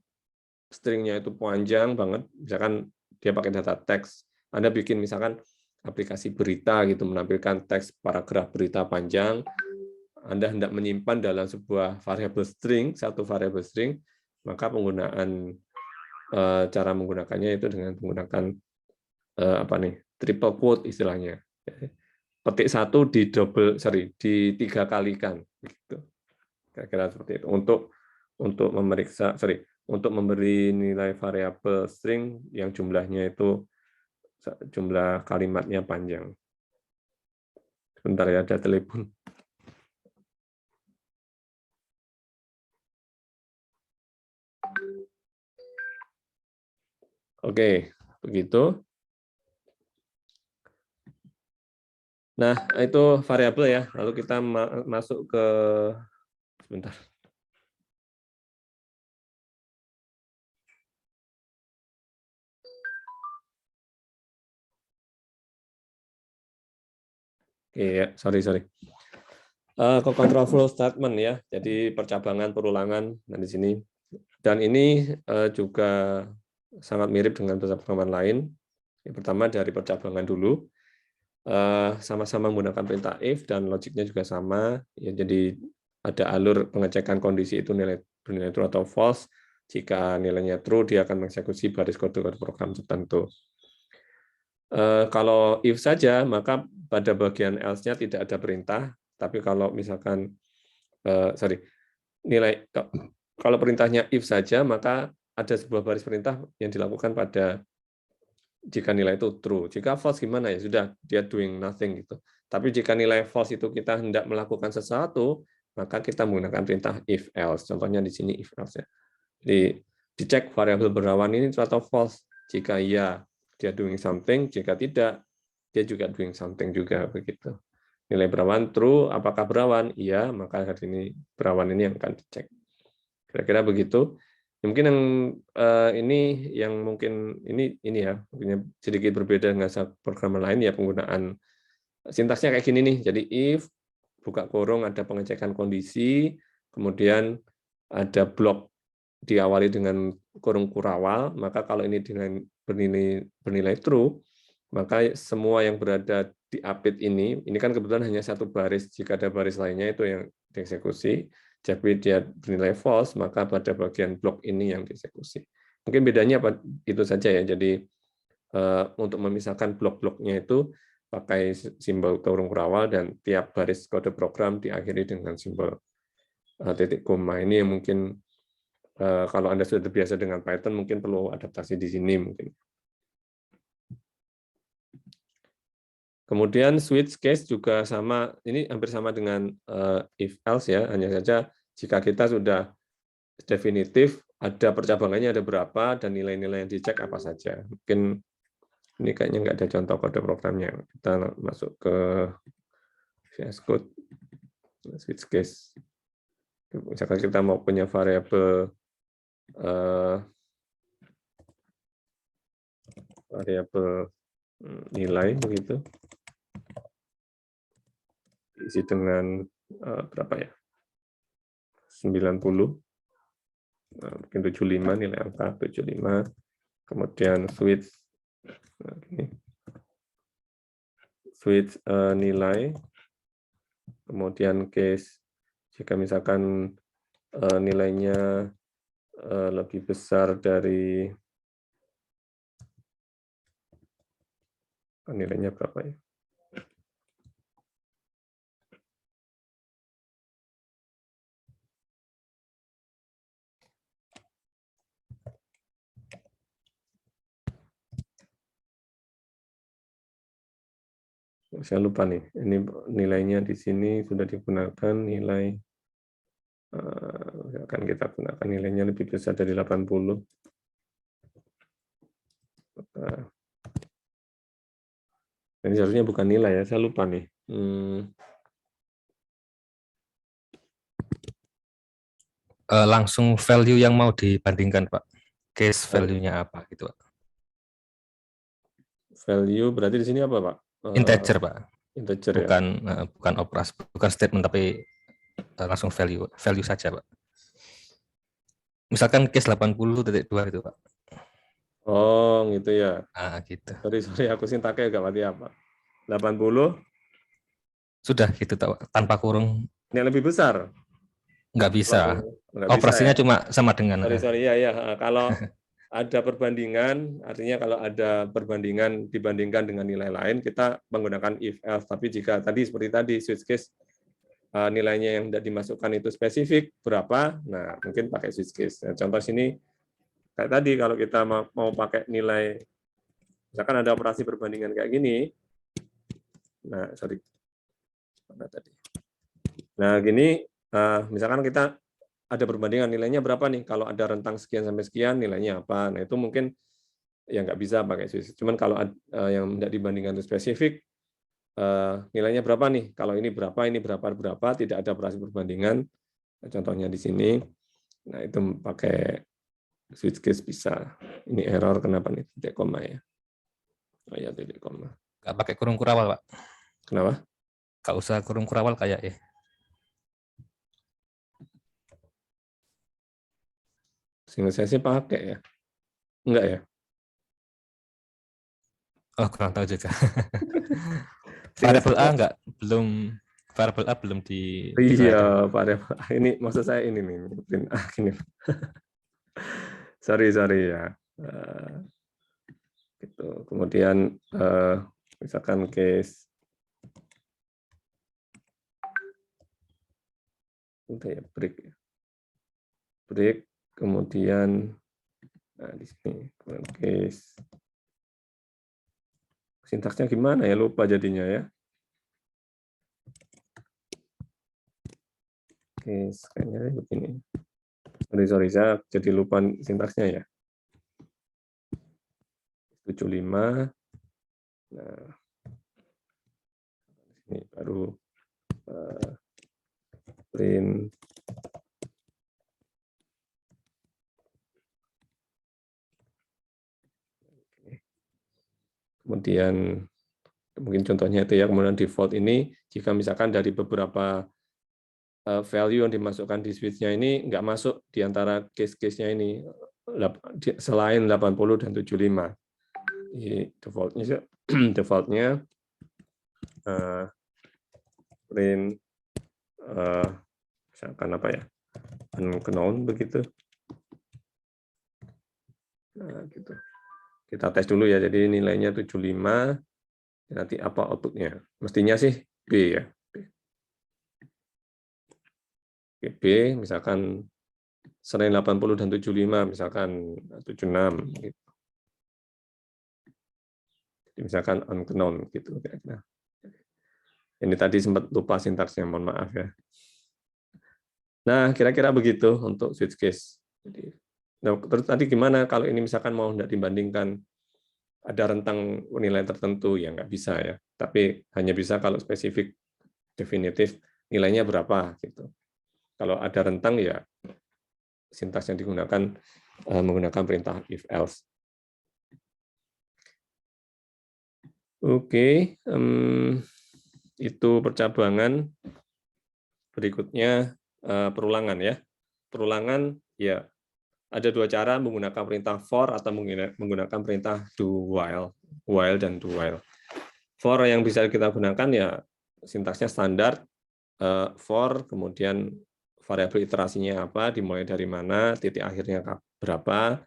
stringnya itu panjang banget, misalkan dia pakai data teks, Anda bikin misalkan aplikasi berita gitu menampilkan teks paragraf berita panjang, Anda hendak menyimpan dalam sebuah variabel string, satu variabel string, maka penggunaan cara menggunakannya itu dengan menggunakan triple quote istilahnya. Petik 1 di 3 kalikan gitu. Kira-kira seperti itu untuk memeriksa untuk memberi nilai variabel string yang jumlahnya itu jumlah kalimatnya panjang. Sebentar ya, ada telepon. Oke, begitu. Nah, itu variabel ya. Lalu kita masuk ke sebentar. Oke, ya, sorry. Ke control flow statement ya. Jadi percabangan, perulangan di sini. Dan ini juga sangat mirip dengan bahasa pemrograman lain. Yang pertama dari percabangan dulu. Sama-sama menggunakan perintah if dan logiknya juga sama. Ya, jadi ada alur pengecekan kondisi itu nilai true atau false. Jika nilainya true, dia akan mengeksekusi baris kode program tertentu. Kalau if saja, maka pada bagian else-nya tidak ada perintah. Tapi kalau misalkan, kalau perintahnya if saja, maka ada sebuah baris perintah yang dilakukan pada jika nilai itu true. Jika false gimana ya? Sudah, dia doing nothing gitu. Tapi jika nilai false itu kita hendak melakukan sesuatu, maka kita menggunakan perintah if else. Contohnya di sini if else ya. Jadi dicek variabel berawan ini true atau false. Jika iya, dia doing something. Jika tidak, dia juga doing something juga begitu. Nilai berawan true, apakah berawan? Iya, maka hari ini berawan ini yang akan dicek. Kira-kira begitu. Mungkin yang ini yang mungkin ini ya, mungkin sedikit berbeda dengan programmer lain ya, penggunaan sintaksnya kayak gini nih. Jadi if buka kurung ada pengecekan kondisi, kemudian ada blok diawali dengan kurung kurawal, maka kalau ini dengan bernilai true, maka semua yang berada di update ini kan kebetulan hanya satu baris, jika ada baris lainnya itu yang dieksekusi, jadi dia bernilai false, maka pada bagian blok ini yang dieksekusi. Mungkin bedanya itu saja ya, jadi untuk memisahkan blok-bloknya itu pakai simbol kurung kurawal dan tiap baris kode program diakhiri dengan simbol titik koma. Ini yang mungkin kalau Anda sudah terbiasa dengan Python mungkin perlu adaptasi di sini mungkin. Kemudian switch case juga sama, ini hampir sama dengan if else ya, hanya saja jika kita sudah definitif, ada percabangannya ada berapa, dan nilai-nilai yang dicek apa saja. Mungkin ini kayaknya nggak ada contoh kode programnya. Kita masuk ke VS Code, switch case. Misalkan kita mau punya variabel nilai begitu, isi dengan berapa ya? 90, mungkin 75 nilai angka 75, kemudian switch nilai, kemudian case jika misalkan nilainya lebih besar dari nilainya berapa ya? Saya lupa nih, ini nilainya di sini sudah digunakan nilai, akan kita gunakan nilainya lebih besar dari 80. Ini seharusnya bukan nilai ya, saya lupa nih. Langsung value yang mau dibandingkan, Pak. Case value-nya apa gitu, Pak? Value berarti di sini apa, Pak? Integer, Pak. Integer Bukan ya. bukan operasi, bukan statement, tapi langsung value saja, Pak. Misalkan case 80.2 itu, Pak. Oh, gitu ya. Gitu. Sorry, aku sintaknya agak mati apa. 80. Sudah gitu, tanpa kurung. Ini lebih besar. Nggak bisa. Nggak Operasinya bisa, ya? Cuma sama dengan. Sorry, ya. Kalau ada perbandingan, artinya kalau ada perbandingan dibandingkan dengan nilai lain, kita menggunakan if else. Tapi jika tadi seperti tadi switch case nilainya yang tidak dimasukkan itu spesifik berapa, nah mungkin pakai switch case. Nah, contoh sini kayak tadi kalau kita mau pakai nilai, misalkan ada operasi perbandingan kayak gini. Nah, sorry. Mana tadi? Nah, gini, misalkan kita ada perbandingan nilainya berapa nih, kalau ada rentang sekian sampai sekian nilainya apa. Nah itu mungkin ya nggak bisa pakai switch. Cuman kalau yang tidak dibandingkan itu spesifik, nilainya berapa nih, kalau ini berapa, tidak ada operasi perbandingan, contohnya di sini. Nah itu pakai switch case bisa. Ini error kenapa nih, titik koma ya. Oh ya, titik koma. Nggak pakai kurung kurawal, Pak. Kenapa? Nggak usah kurung kurawal kayak ya. Sehingga saya sih pakai ya. Enggak ya? Oh, kurang tahu juga. Variable A variable A belum di. Iya, variable A ini maksud saya ini nih. Ini. sorry ya. Gitu. Kemudian misalkan case udah ya, break, kemudian nah di sini case sintaksnya gimana ya, lupa jadinya ya. Oke, kayaknya begini. Sorry, saya jadi lupa sintaksnya ya. 75. Nah, ini baru print kemudian mungkin contohnya itu ya, kemudian default ini jika misalkan dari beberapa value yang dimasukkan di switch-nya ini nggak masuk di antara case-case-nya ini selain 80 dan 75. Default-nya default-nya print misalkan apa ya, unknown begitu. Nah, gitu. Kita tes dulu ya, jadi nilainya 75, nanti apa outputnya? Mestinya sih B ya. B, misalkan selain 80 dan 75, misalkan 76. Gitu. Jadi misalkan unknown, gitu kira-kira. Ini tadi sempat lupa sintaksnya, mohon maaf ya. Nah, kira-kira begitu untuk switch case. Jadi, nah, terus tadi gimana kalau ini misalkan mau tidak dibandingkan, ada rentang nilai tertentu, ya nggak bisa ya. Tapi hanya bisa kalau spesifik, definitif, nilainya berapa. Gitu. Kalau ada rentang, ya sintaks yang digunakan menggunakan perintah if else. Oke, itu percabangan. Berikutnya perulangan ya. Perulangan ya ada dua cara, menggunakan perintah for atau menggunakan perintah do while dan do while. For yang bisa kita gunakan ya sintaksnya standar, for kemudian variabel iterasinya apa, dimulai dari mana, titik akhirnya berapa,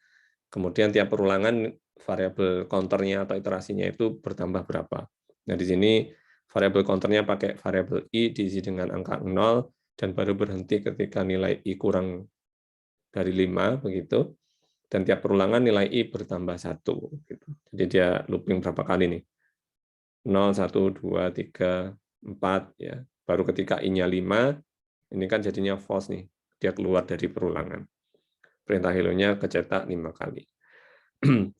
kemudian tiap perulangan variabel counternya atau iterasinya itu bertambah berapa. Nah di sini variabel counternya pakai variabel i diisi dengan angka 0 dan baru berhenti ketika nilai i kurang dari 5 begitu. Dan tiap perulangan nilai i bertambah 1 gitu. Jadi dia looping berapa kali nih? 0 1 2 3 4 ya. Baru ketika i-nya 5 ini kan jadinya false nih. Dia keluar dari perulangan. Perintah hello-nya kecetak 5 kali.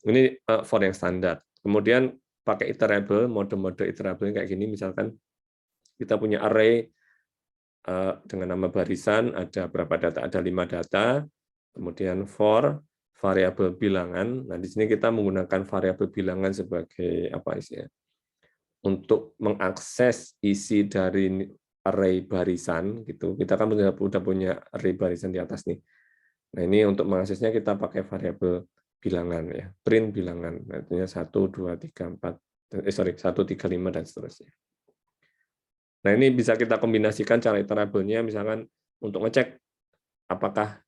Ini for yang standar. Kemudian pakai iterable, mode-mode iterable kayak gini, misalkan kita punya array dengan nama barisan, ada berapa data? Ada 5 data, kemudian for variabel bilangan. Nah, di sini kita menggunakan variabel bilangan sebagai apa isinya? Untuk mengakses isi dari array barisan, gitu. Kita kan sudah punya array barisan di atas nih. Nah, ini untuk mengaksesnya kita pakai variabel bilangan ya, print bilangan, artinya 1, 2, 3, 4, 1, 3, 5 dan seterusnya. Nah, ini bisa kita kombinasikan cara iterable-nya, misalkan untuk ngecek apakah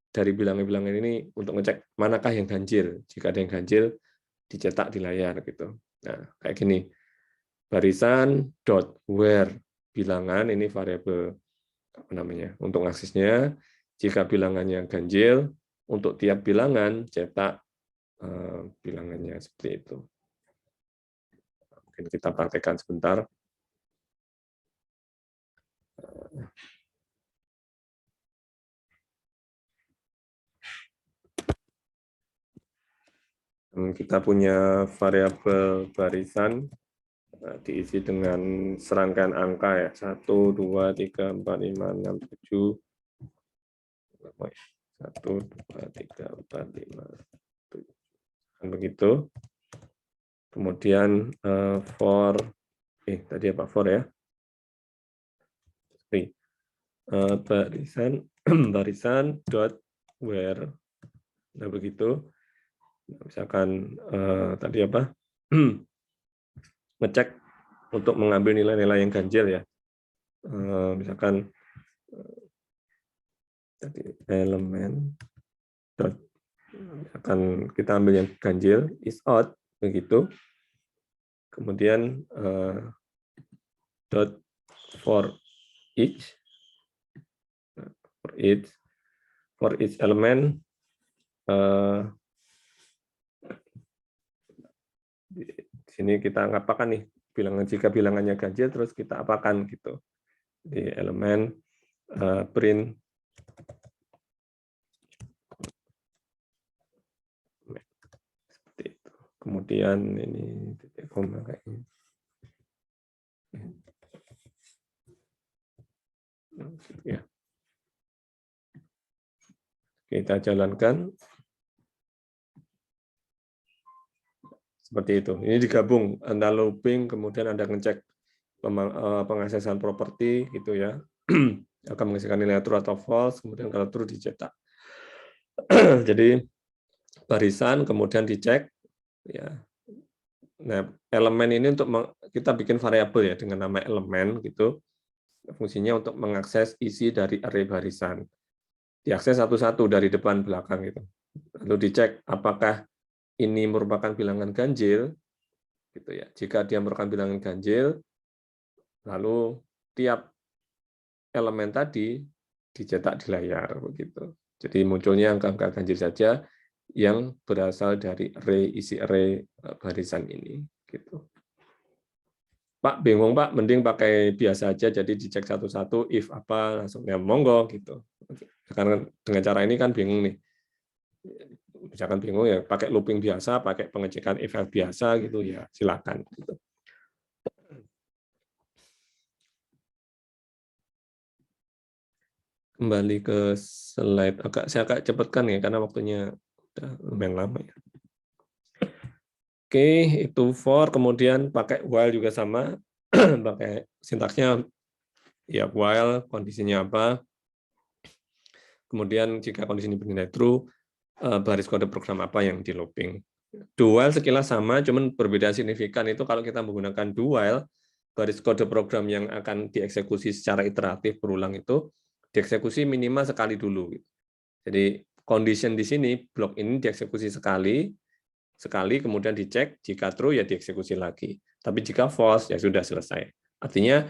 dari bilangan-bilangan ini untuk ngecek manakah yang ganjil. Jika ada yang ganjil, dicetak di layar gitu. Nah, kayak gini. Barisan dot where bilangan ini variabel apa namanya? Untuk aksesnya. Jika bilangannya ganjil, untuk tiap bilangan cetak bilangannya seperti itu. Mungkin kita praktekkan sebentar. Kita punya variabel barisan diisi dengan serangkaian angka ya, 1, 2, 3, 4, 5, 6, 7. 1, 2, 3, 4, 5, 7. Begitu. Kemudian for tadi apa for ya? Barisan dot where. Nah, begitu. Misalkan tadi apa? Ngecek untuk mengambil nilai-nilai yang ganjil ya. Misalkan tadi elemen dot, misalkan kita ambil yang ganjil is out begitu. Kemudian dot for each element sini kita apakan nih bilangan, jika bilangannya ganjil terus kita apakan gitu di elemen print seperti itu. Kemudian ini titik koma kayaknya. Ya. Kita jalankan seperti itu. Ini digabung antara looping, kemudian Anda ngecek pengaksesan properti gitu ya. Akan menghasilkan nilai true atau false, kemudian kalau true dicetak. Jadi barisan kemudian dicek ya. Nah, elemen ini untuk kita bikin variabel ya dengan nama elemen gitu. Fungsinya untuk mengakses isi dari array barisan. Diakses satu-satu dari depan belakang gitu. Lalu dicek apakah ini merupakan bilangan ganjil gitu ya. Jika dia merupakan bilangan ganjil, lalu tiap elemen tadi dicetak di layar begitu. Jadi munculnya angka-angka ganjil saja yang berasal dari array, isi array barisan ini gitu. Pak bingung Pak, mending pakai biasa aja, jadi dicek satu-satu if apa langsung ya monggo gitu. Karena dengan cara ini kan bingung nih. Misalkan bingung ya pakai looping biasa, pakai pengecekan if biasa gitu ya silakan gitu. Kembali ke slide, saya agak cepatkan ya karena waktunya udah lumayan lama ya. Oke, itu for, kemudian pakai while juga sama, pakai sintaksnya ya while, kondisinya apa, kemudian jika kondisi ini bernilai true, baris kode program apa yang di looping. Do while sekilas sama, cuman perbedaan signifikan itu kalau kita menggunakan do while, baris kode program yang akan dieksekusi secara iteratif berulang itu dieksekusi minimal sekali dulu. Jadi condition di sini, blok ini dieksekusi sekali kemudian dicek, jika true ya dieksekusi lagi. Tapi jika false ya sudah selesai. Artinya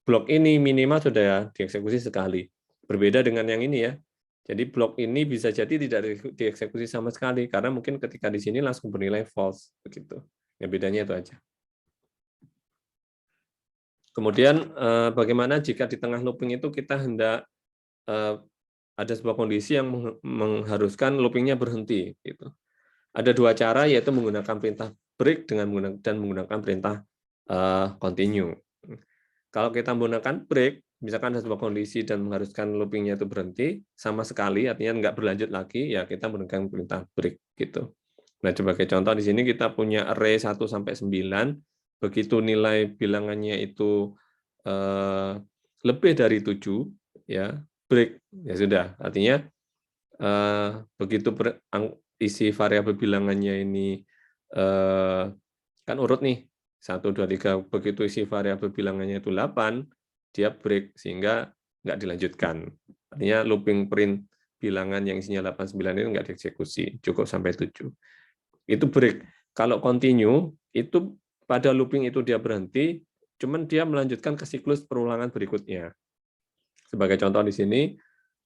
blok ini minimal sudah dieksekusi sekali. Berbeda dengan yang ini ya. Jadi blok ini bisa jadi tidak dieksekusi sama sekali karena mungkin ketika di sini langsung bernilai false begitu. Ya bedanya itu aja. Kemudian bagaimana jika di tengah looping itu kita hendak ada sebuah kondisi yang mengharuskan loopingnya berhenti gitu. Ada dua cara, yaitu menggunakan perintah break dan menggunakan perintah continue. Kalau kita menggunakan break, misalkan ada sebuah kondisi dan mengharuskan loopingnya itu berhenti sama sekali, artinya nggak berlanjut lagi, ya kita menggunakan perintah break gitu. Nah, sebagai contoh di sini kita punya array 1 sampai 9, begitu nilai bilangannya itu lebih dari 7, ya break, ya sudah. Artinya begitu isi variabel bilangannya ini kan urut nih 1, 2, 3, begitu isi variabel bilangannya itu 8, dia break sehingga nggak dilanjutkan. Artinya looping print bilangan yang isinya 8, 9 ini nggak dieksekusi, cukup sampai 7. Itu break. Kalau continue, itu pada looping itu dia berhenti, cuman dia melanjutkan ke siklus perulangan berikutnya. Sebagai contoh di sini,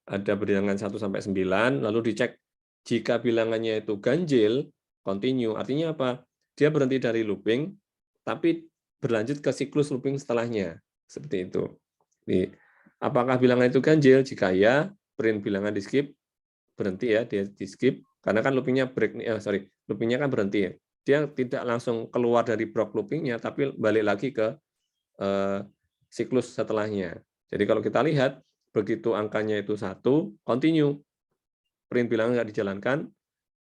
ada bilangan 1 sampai 9, lalu dicek jika bilangannya itu ganjil, continue, artinya apa? Dia berhenti dari looping, tapi berlanjut ke siklus looping setelahnya. Seperti itu. Jadi, apakah bilangan itu ganjil? Jika ya, print bilangan di skip, berhenti ya, dia di skip, karena kan loopingnya break, loopingnya kan berhenti ya. Dia tidak langsung keluar dari block loopingnya, tapi balik lagi ke siklus setelahnya. Jadi kalau kita lihat, begitu angkanya itu 1, continue. Print bilangan nggak dijalankan,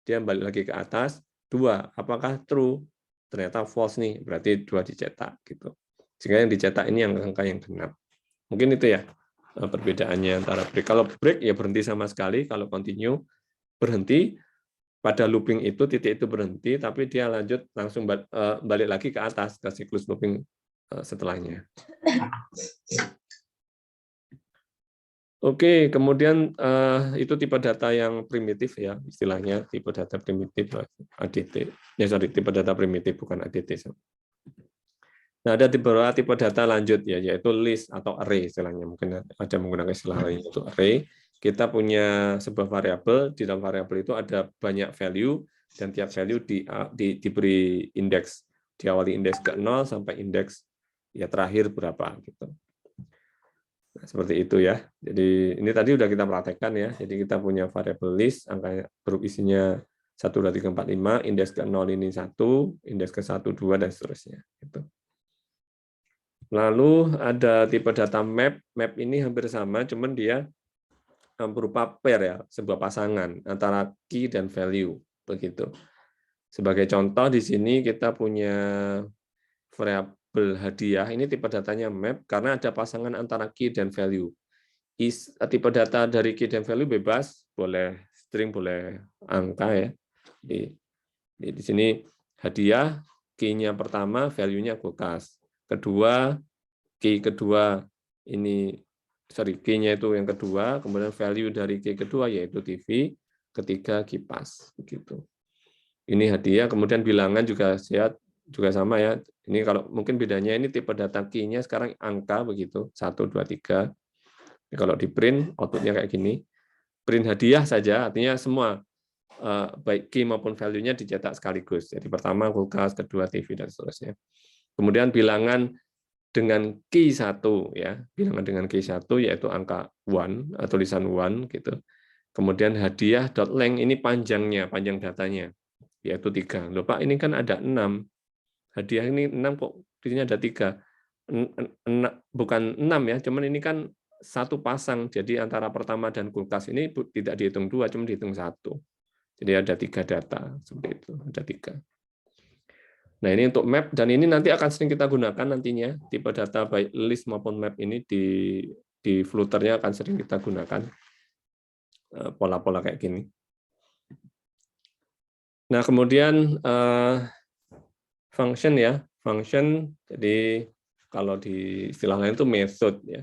dia balik lagi ke atas. 2, apakah true? Ternyata false nih, berarti 2 dicetak. Gitu. Sehingga yang dicetak ini yang angka yang genap. Mungkin itu ya perbedaannya antara break. Kalau break ya berhenti sama sekali, kalau continue berhenti, pada looping itu, titik itu berhenti, tapi dia lanjut langsung balik lagi ke atas, ke siklus looping setelahnya. Oke, kemudian itu tipe data yang primitif ya, istilahnya tipe data primitif ADT. Tipe data primitif bukan ADT. Nah, ada tipe data lanjut ya, yaitu list atau array istilahnya. Mungkin ada menggunakan istilah lain untuk array. Kita punya sebuah variabel, di dalam variabel itu ada banyak value dan tiap value diberi indeks diawali indeks ke 0 sampai indeks ya terakhir berapa gitu. Nah, seperti itu ya. Jadi ini tadi udah kita praktekkan ya. Jadi kita punya variable list, angka grup isinya 1, 2, 3, 4, 5, indeks ke 0 ini 1, indeks ke 1, 2, dan seterusnya. Gitu. Lalu ada tipe data map. Map ini hampir sama, cuman dia berupa pair ya, sebuah pasangan antara key dan value. Begitu. Sebagai contoh di sini kita punya variabel hadiah, ini tipe datanya map karena ada pasangan antara key dan value. Tipe data dari key dan value bebas, boleh string, boleh angka ya. Di sini hadiah, key-nya pertama, value-nya kulkas. Kedua, key kedua ini key-nya itu yang kedua, kemudian value dari key kedua yaitu TV, ketiga kipas begitu. Ini hadiah, kemudian bilangan juga sama ya. Ini kalau mungkin bedanya ini tipe data key-nya sekarang angka begitu, 1, 2, 3. Kalau di print output-nya kayak gini. Print hadiah saja artinya semua baik key maupun value-nya dicetak sekaligus. Jadi pertama kulkas, kedua TV dan seterusnya. Kemudian bilangan dengan key 1 ya. Bilangan dengan key 1 yaitu angka 1 atau tulisan 1 gitu. Kemudian hadiah .length ini panjangnya, panjang datanya yaitu 3. Loh Pak, ini kan ada 6. Hadiah ini 6 kok di sini ada 3. Bukan 6 ya, cuman ini kan satu pasang. Jadi antara pertama dan kulkas ini tidak dihitung 2, cuma dihitung 1. Jadi ada 3 data seperti itu, ada 3. Nah, ini untuk map dan ini nanti akan sering kita gunakan nantinya tipe data baik list maupun map ini di Flutter-nya akan sering kita gunakan pola-pola kayak gini. Nah, kemudian function ya, function. Jadi kalau di istilah lain itu method ya.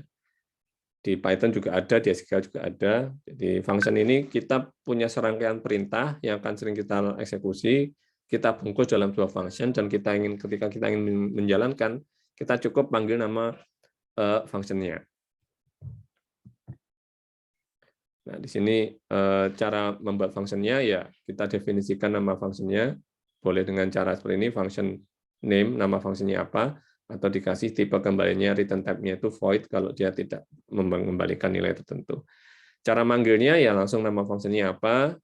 Di Python juga ada, di SQL juga ada. Jadi function ini kita punya serangkaian perintah yang akan sering kita eksekusi, kita bungkus dalam sebuah function dan ketika kita ingin menjalankan, kita cukup panggil nama function-nya. Nah, di sini cara membuat function-nya ya kita definisikan nama function-nya, boleh dengan cara seperti ini, function name, nama function-nya apa, atau dikasih tipe kembalinya return type-nya itu void kalau dia tidak mengembalikan nilai tertentu. Cara manggilnya ya langsung nama function-nya apa,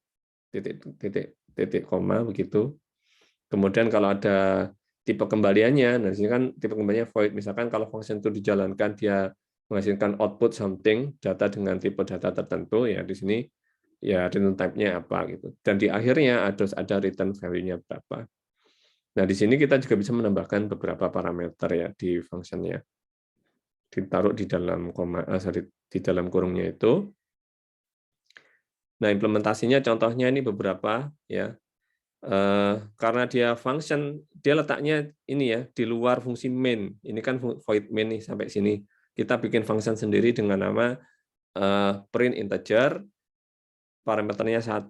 titik koma begitu. Kemudian kalau ada tipe kembaliannya, nah di sini kan tipe kembaliannya void. Misalkan kalau function itu dijalankan dia menghasilkan output something, data dengan tipe data tertentu, ya di sini ya return type-nya apa gitu. Dan di akhirnya ada return value-nya berapa. Nah, di sini kita juga bisa menambahkan beberapa parameter ya di function-nya. Ditaruh di dalam di dalam kurungnya itu. Nah, implementasinya contohnya ini beberapa ya. Karena dia function, dia letaknya ini ya di luar fungsi main. Ini kan void main nih sampai sini. Kita bikin function sendiri dengan nama print integer, parameternya 1,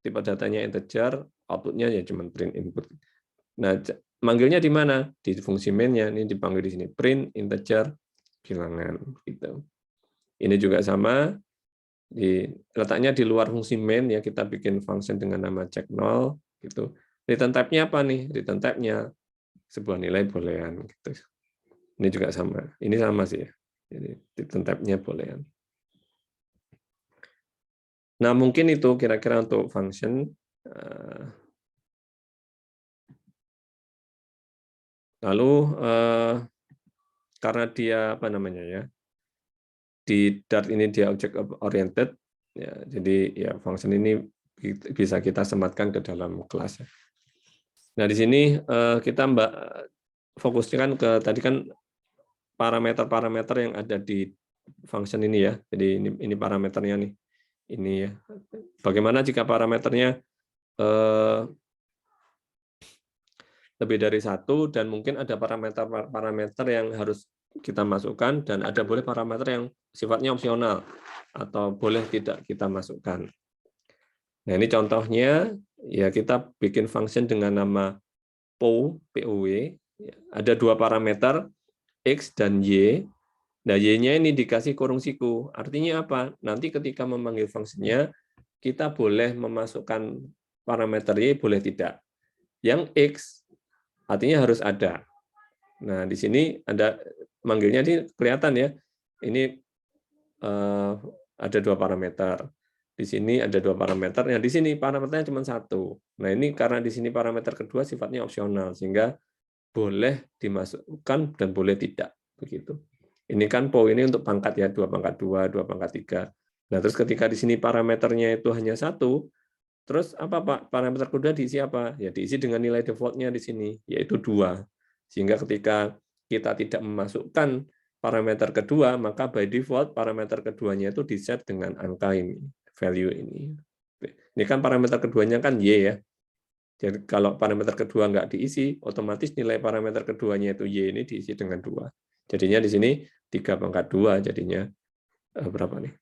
tipe datanya integer, output-nya ya cuma print input. Nah, manggilnya di mana? Di fungsi main-nya, ini dipanggil di sini print integer bilangan gitu. Ini juga sama, letaknya di luar fungsi main ya, kita bikin function dengan nama check 0 gitu. Return type-nya apa nih? Return type-nya sebuah nilai boolean gitu. Ini juga sama. Ini sama sih ya. Jadi return type-nya boolean. Nah, mungkin itu kira-kira untuk function. Lalu karena dia apa namanya ya, di Dart ini dia object oriented, ya, jadi ya function ini bisa kita sematkan ke dalam kelas. Nah di sini kita fokusnya kan ke tadi kan parameter-parameter yang ada di function ini ya. Jadi ini parameternya nih, ini ya. Bagaimana jika parameternya lebih dari 1 dan mungkin ada parameter yang harus kita masukkan dan ada boleh parameter yang sifatnya opsional atau boleh tidak kita masukkan. Nah, ini contohnya ya kita bikin function dengan nama POW, ada 2 parameter X dan Y. Nah, Y-nya ini dikasih kurung siku. Artinya apa? Nanti ketika memanggil fungsinya kita boleh memasukkan parameter Y, boleh tidak. Yang X artinya harus ada. Nah, di sini ada manggilnya ini kelihatan ya. Ini ada 2 parameter. Di sini ada 2 parameter. Nah, di sini parameternya cuma 1. Nah, ini karena di sini parameter kedua sifatnya opsional, sehingga boleh dimasukkan dan boleh tidak. Begitu. Ini kan PO ini untuk pangkat ya, 2 pangkat 2, 2 pangkat 3. Nah, terus ketika di sini parameternya itu hanya 1, terus apa Pak? Parameter kedua diisi apa? Ya diisi dengan nilai default-nya di sini, yaitu 2. Sehingga ketika kita tidak memasukkan parameter kedua, maka by default parameter keduanya itu di-set dengan angka ini, value ini. Ini kan parameter keduanya kan Y ya. Jadi kalau parameter kedua nggak diisi, otomatis nilai parameter keduanya itu Y ini diisi dengan 2. Jadinya di sini 3 pangkat 2 jadinya berapa nih?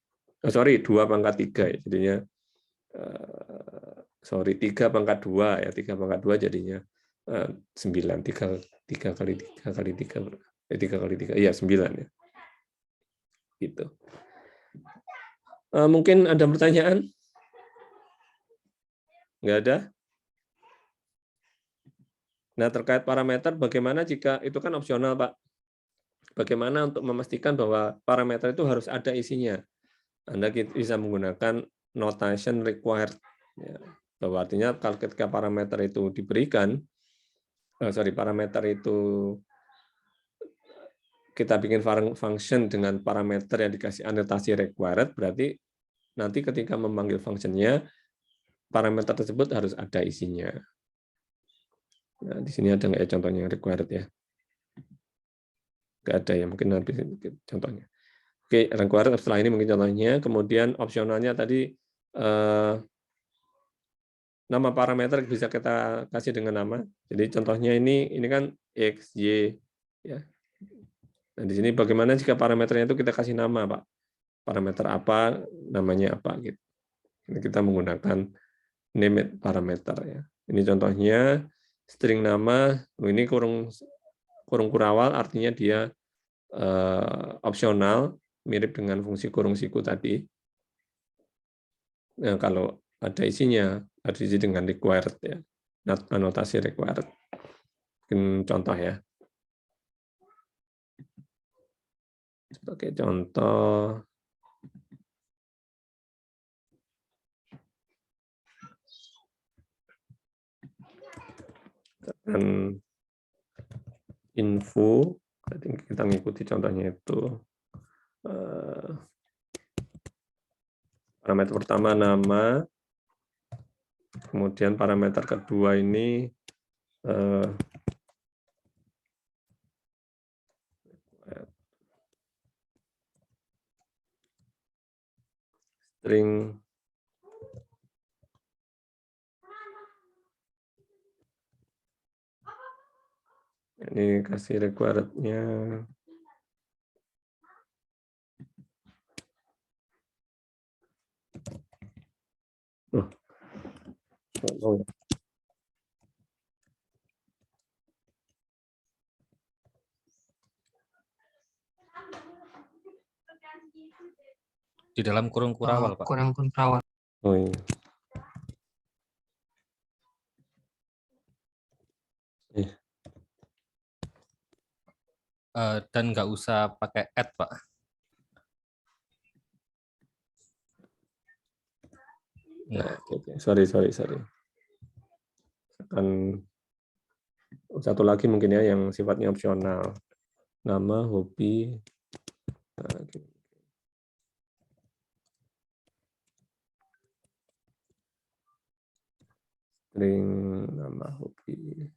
Oh, sorry, 2 pangkat 3 ya. Jadinya 3 pangkat 2 ya, 3 pangkat 2 jadinya 9. 3 kali 3 kali 3 3 kali 3 iya 9 ya. Gitu. Mungkin ada pertanyaan? Nggak ada? Nah, terkait parameter, bagaimana jika itu kan opsional, Pak? Bagaimana untuk memastikan bahwa parameter itu harus ada isinya? Anda bisa menggunakan notation required. Ya, bahwa artinya kalau ketika parameter itu diberikan, parameter itu kita bikin function dengan parameter yang dikasih anotasi required, berarti nanti ketika memanggil fungsinya, parameter tersebut harus ada isinya. Nah, di sini ada nggak ya contohnya required ya? Nggak ada ya, mungkin nanti contohnya. Oke, required setelah ini mungkin contohnya. Kemudian opsionalnya tadi nama parameter bisa kita kasih dengan nama. Jadi contohnya ini kan X, Y. Ya. Nah, di sini bagaimana jika parameternya itu kita kasih nama, Pak? Parameter apa, namanya apa gitu. Ini kita menggunakan name parameter ya. Ini contohnya string nama, ini kurung kurawal artinya dia opsional, mirip dengan fungsi kurung siku tadi. Nah, kalau ada isinya, harus diisi dengan required ya, anotasi required. Mungkin contoh ya. Sebagai contoh, dan info, kita mengikuti contohnya itu. Parameter pertama nama, kemudian parameter kedua ini string ini kasih required-nya oh ya. Di dalam kurung kurawal, Pak. Kurang kurawal. Oh iya. Dan nggak usah pakai add, Pak. Nah, okay. Sorry. Satu lagi mungkin ya yang sifatnya opsional. Nama, hobi. Nah, gitu. String nama hobi.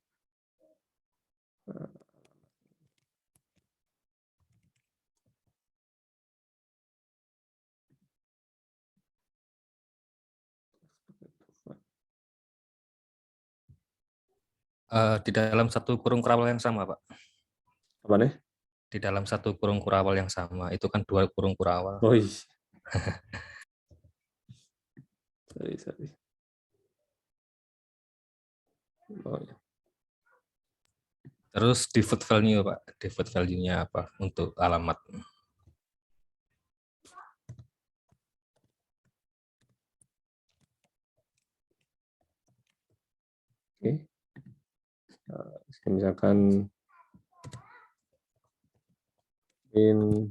Nah. Di dalam satu kurung kurawal yang sama, Pak. Apa nih? Di dalam satu kurung kurawal yang sama, itu kan 2 kurung kurawal. Oh iya. Sorry. Oh, ya. Terus default value, Pak. Default value-nya apa untuk alamat? Oke. Misalkan in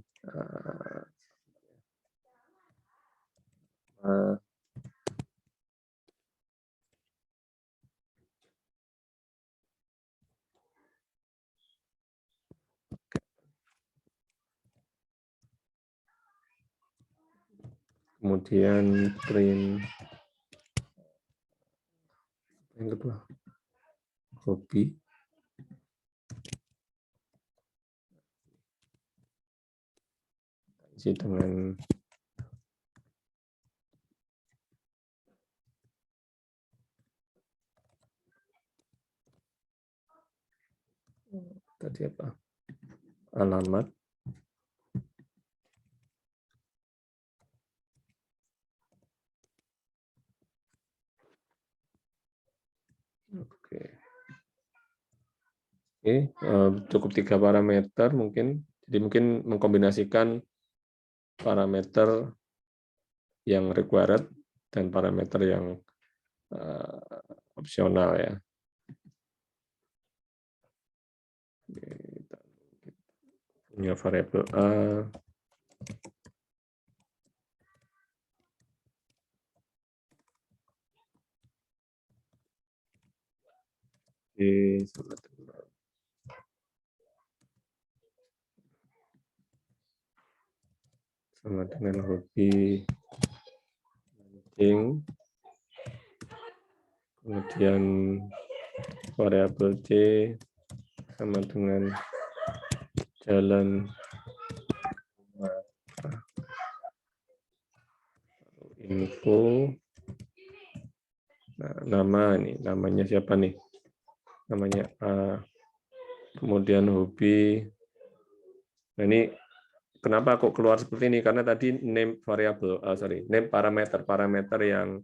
kemudian print yang kedua hobi isi dengan tadi apa, alamat, oke, cukup 3 parameter mungkin, jadi mungkin mengkombinasikan parameter yang required dan parameter yang opsional ya. Kita punya variabel A, B sama dengan hobi mancing, kemudian variabel C sama dengan jalan info. Nah, nama nih, namanya siapa nih? Namanya A. Kemudian hobi. Nah, ini kenapa kok keluar seperti ini? Karena tadi name variable, name parameter yang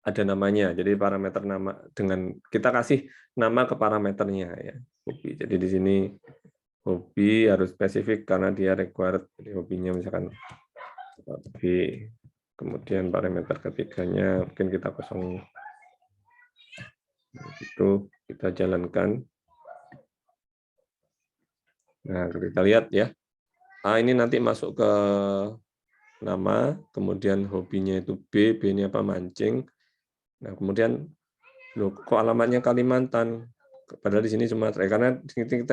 ada namanya. Jadi parameter nama dengan kita kasih nama ke parameternya ya. Hobi. Jadi di sini hobi harus spesifik karena dia required. Jadi hobinya misalkan hobi. Kemudian parameter ketiganya mungkin kita kosong. Itu kita jalankan. Nah, kita lihat ya. Ini nanti masuk ke nama, kemudian hobinya itu B, B ini apa, mancing. Nah, kemudian kok alamatnya Kalimantan? Padahal di sini Sumatera. Karena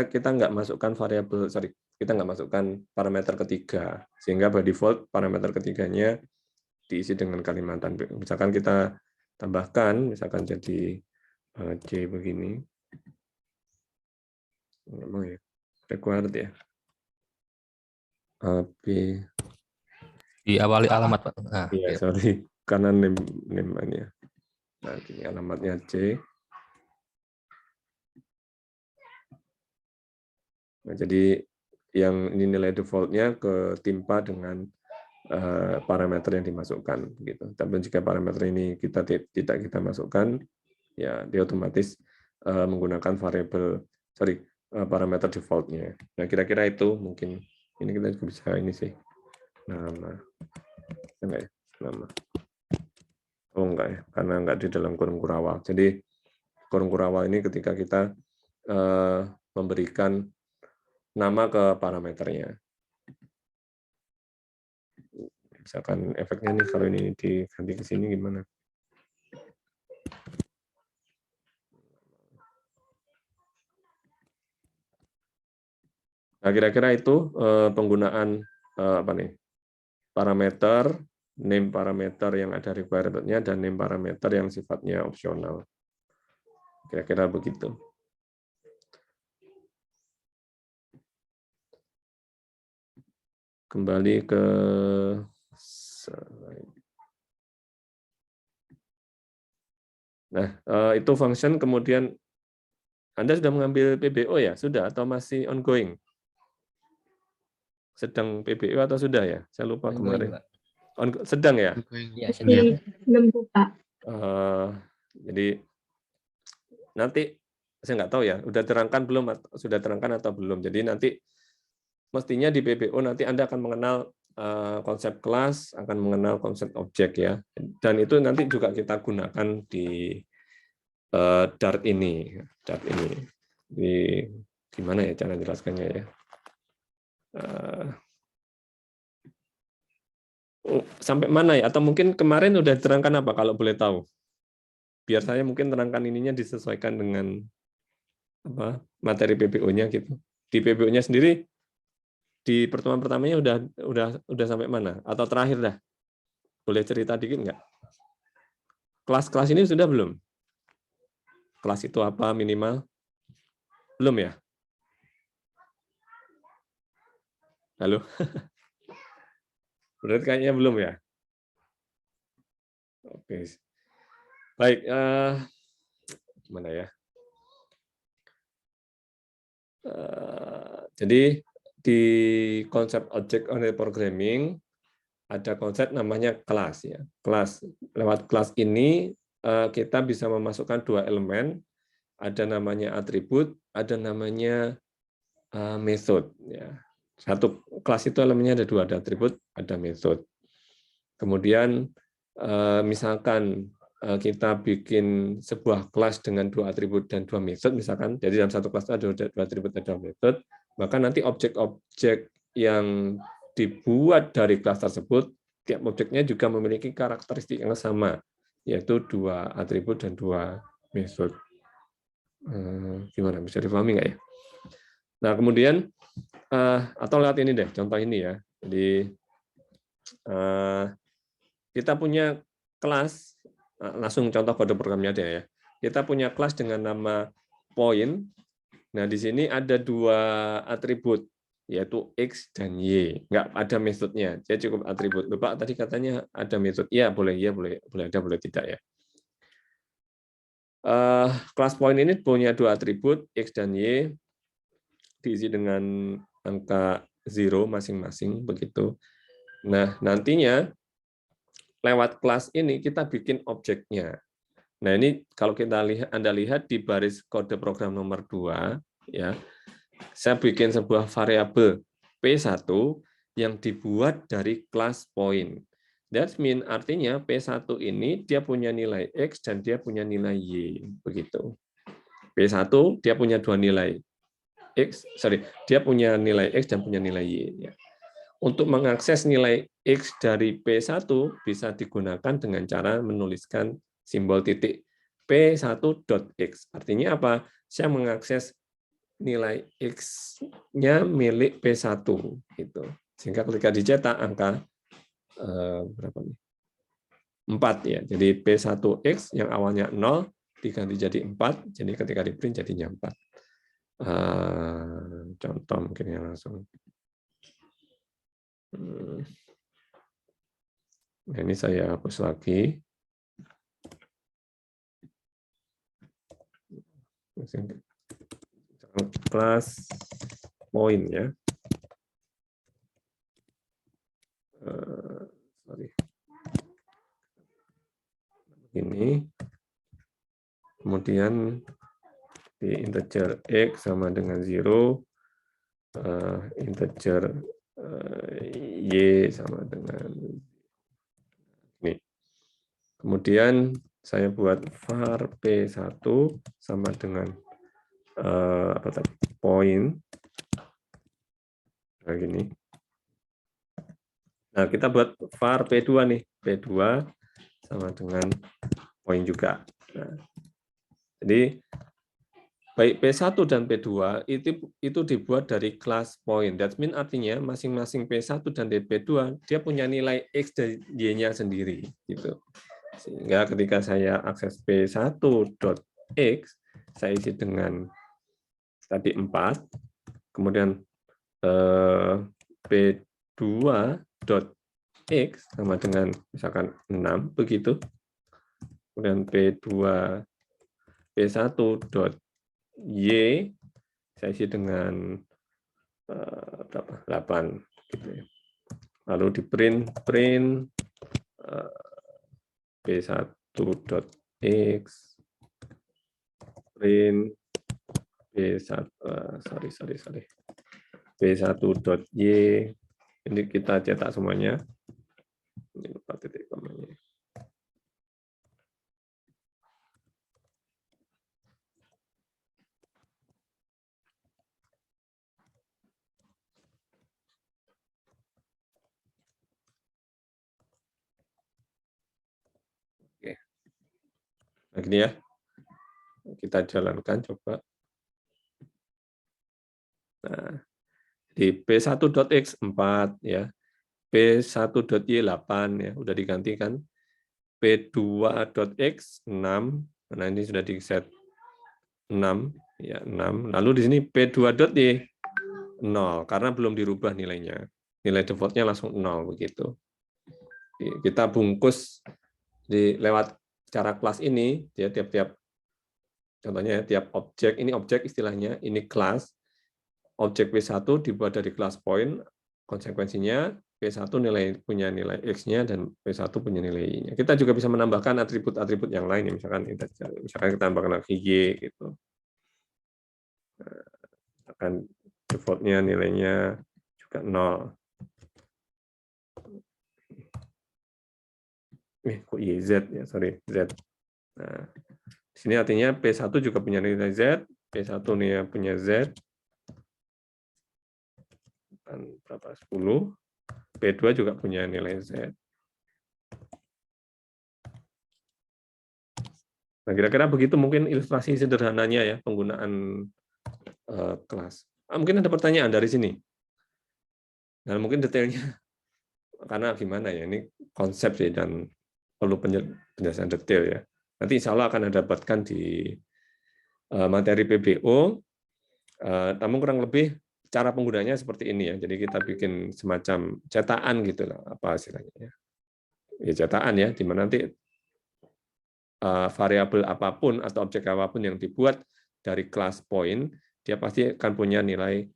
kita nggak masukkan variabel, kita nggak masukkan parameter ketiga, sehingga by default parameter ketiganya diisi dengan Kalimantan. Misalkan kita tambahkan, misalkan jadi C begini. Memang ya, required ya. B. Diawali alamat, Pak. Nah, Iya, sorry. Karena name-nya. Nah, ini alamatnya C. Nah, jadi yang ini nilai default-nya ketimpa dengan parameter yang dimasukkan gitu. Tapi jika parameter ini tidak kita masukkan, ya dia otomatis menggunakan parameter default-nya. Nah, kira-kira itu mungkin ini kita juga bisa ini sih. Nama. Enggak ya? Nama. Oh enggak ya, karena enggak di dalam kurung kurawal. Jadi kurung kurawal ini ketika kita memberikan nama ke parameternya. Misalkan efeknya nih kalau ini diganti ke sini gimana? Nah, kira-kira itu penggunaan apa nih? Parameter, name parameter yang ada requirement-nya dan name parameter yang sifatnya opsional. Kira-kira begitu. Kembali ke slide. Nah, itu function, kemudian Anda sudah mengambil PBO ya? Sudah atau masih ongoing? Sedang PBO atau sudah ya? Saya lupa kemarin. Sedang ya? Ya, sedang. Belum Pak. Jadi nanti saya nggak tahu ya, sudah terangkan belum? Sudah terangkan atau belum? Jadi nanti mestinya di PBO nanti Anda akan mengenal konsep kelas, akan mengenal konsep objek ya. Dan itu nanti juga kita gunakan di Dart ini. Di gimana ya cara jelaskannya ya? Sampai mana ya? Atau mungkin kemarin udah diterangkan apa kalau boleh tahu? Biar saya mungkin terangkan ininya disesuaikan dengan apa materi PPO-nya gitu. Di PPO-nya sendiri di pertemuan pertamanya udah sampai mana? Atau terakhir dah? Boleh cerita dikit nggak? Kelas-kelas ini sudah belum? Kelas itu apa minimal? Belum ya? Halo? Berarti kayaknya belum ya? Oke. Baik, gimana ya? Jadi di konsep object-oriented programming ada konsep namanya kelas ya. Kelas. Lewat kelas ini kita bisa memasukkan dua elemen, ada namanya atribut, ada namanya method ya. Satu kelas itu elemennya ada dua, ada atribut, ada method. Kemudian misalkan kita bikin sebuah kelas dengan dua atribut dan dua method misalkan, jadi dalam satu kelas itu ada dua atribut dan dua method, maka nanti objek-objek yang dibuat dari kelas tersebut, tiap objeknya juga memiliki karakteristik yang sama, yaitu dua atribut dan dua method. Gimana, bisa dipahami nggak ya? Nah, kemudian, atau lihat ini deh, contoh ini ya. Jadi, kita punya kelas, langsung contoh kode programnya aja ya. Kita punya kelas dengan nama point. Nah, di sini ada dua atribut, yaitu X dan Y. Nggak ada metodenya, jadi cukup atribut. Bapak tadi katanya ada metode. Iya, boleh ada, boleh tidak ya. Kelas point ini punya dua atribut, X dan Y, diisi dengan angka 0 masing-masing, begitu. Nah, nantinya lewat kelas ini kita bikin objeknya. Nah, ini kalau Anda lihat di baris kode program nomor 2, ya, saya bikin sebuah variabel P1 yang dibuat dari kelas point. That means artinya P1 ini dia punya nilai X dan dia punya nilai Y. Begitu. P1 dia punya dua nilai X, dia punya nilai X dan punya nilai Y. Untuk mengakses nilai X dari P1 bisa digunakan dengan cara menuliskan simbol titik P1.x. Artinya apa? Saya mengakses nilai X-nya milik P1. Gitu. Sehingga ketika dicetak angka berapa nih? 4 ya. Jadi P1X yang awalnya 0 diganti jadi 4, jadi ketika di print jadinya 4. Contoh mungkin ya langsung. Nah, ini saya hapus lagi. Kelas point ya. Ini. Kemudian di integer X sama dengan 0, integer Y sama dengan ini. Kemudian saya buat var P1 sama dengan apa tadi? Point. Nah, gini. Nah, kita buat var P2 nih. P2 sama dengan point juga. Nah, jadi baik P1 dan P2 itu dibuat dari kelas point. That means artinya masing-masing P1 dan P2 dia punya nilai X dan Y-nya sendiri. Gitu. Sehingga ketika saya akses P1.x, saya isi dengan tadi 4, kemudian P2.x sama dengan misalkan 6, begitu. Kemudian P1.y saya isi dengan berapa? 8 gitu ya. Lalu di print P1.x print P1 P1.y, ini kita cetak semuanya. Ini lupa titik komanya. Ini ya, kita jalankan coba. Nah, di P1.x 4 ya, P1.y 8 ya, udah digantikan. P2.x 6. Nah, ini sudah di set 6 ya, 6. Lalu di sini P2.y 0 karena belum dirubah nilainya. Nilai defaultnya langsung 0 begitu. Kita bungkus lewat cara kelas ini, ya tiap-tiap contohnya tiap objek, ini objek istilahnya, ini kelas. Objek P1 dibuat dari kelas point, konsekuensinya P1 punya nilai X-nya dan P1 punya nilai Y-nya. Kita juga bisa menambahkan atribut-atribut yang lain, misalkan kita tambahkan lagi Y gitu. Akan default-nya nilainya juga 0. Kok YZ ya, sorry, Z. Nah, di sini artinya P1 juga punya nilai Z, P1 nih punya Z, dan berapa, 10, P2 juga punya nilai Z. Nah, kira-kira begitu mungkin ilustrasi sederhananya ya, penggunaan kelas. Mungkin ada pertanyaan dari sini. Nah, mungkin detailnya, karena gimana ya, ini konsep sih, dan perlu penjelasan detail ya. Nanti insya Allah akan dapatkan di materi PBO, namun kurang lebih cara penggunanya seperti ini ya. Jadi kita bikin semacam cetakan gitu lah, apa istilahnya ya. Ya cetakan ya, di mana nanti variabel apapun atau objek apapun yang dibuat dari kelas point, dia pasti akan punya nilai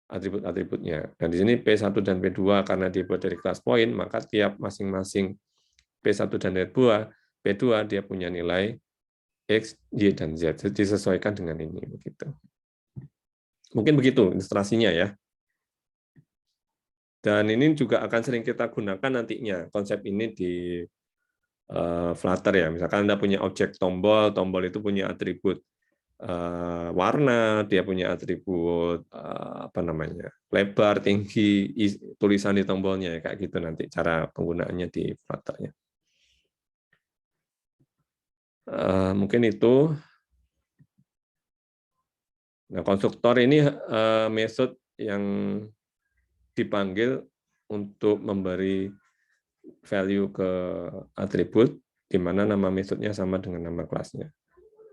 atribut-atributnya. Dan di sini P1 dan P2 karena dibuat dari kelas point, maka tiap masing-masing P1 dan P2 dia punya nilai X, Y, dan Z. Disesuaikan dengan ini. Begitu. Mungkin begitu ilustrasinya ya. Dan ini juga akan sering kita gunakan nantinya, konsep ini di Flutter ya. Misalkan Anda punya objek tombol, tombol itu punya atribut warna, dia punya atribut apa namanya, lebar, tinggi, tulisan di tombolnya, kayak gitu nanti cara penggunaannya di Flutter-nya. Mungkin itu. Nah, konstruktor ini metode yang dipanggil untuk memberi value ke atribut, di mana nama metodenya sama dengan nama kelasnya.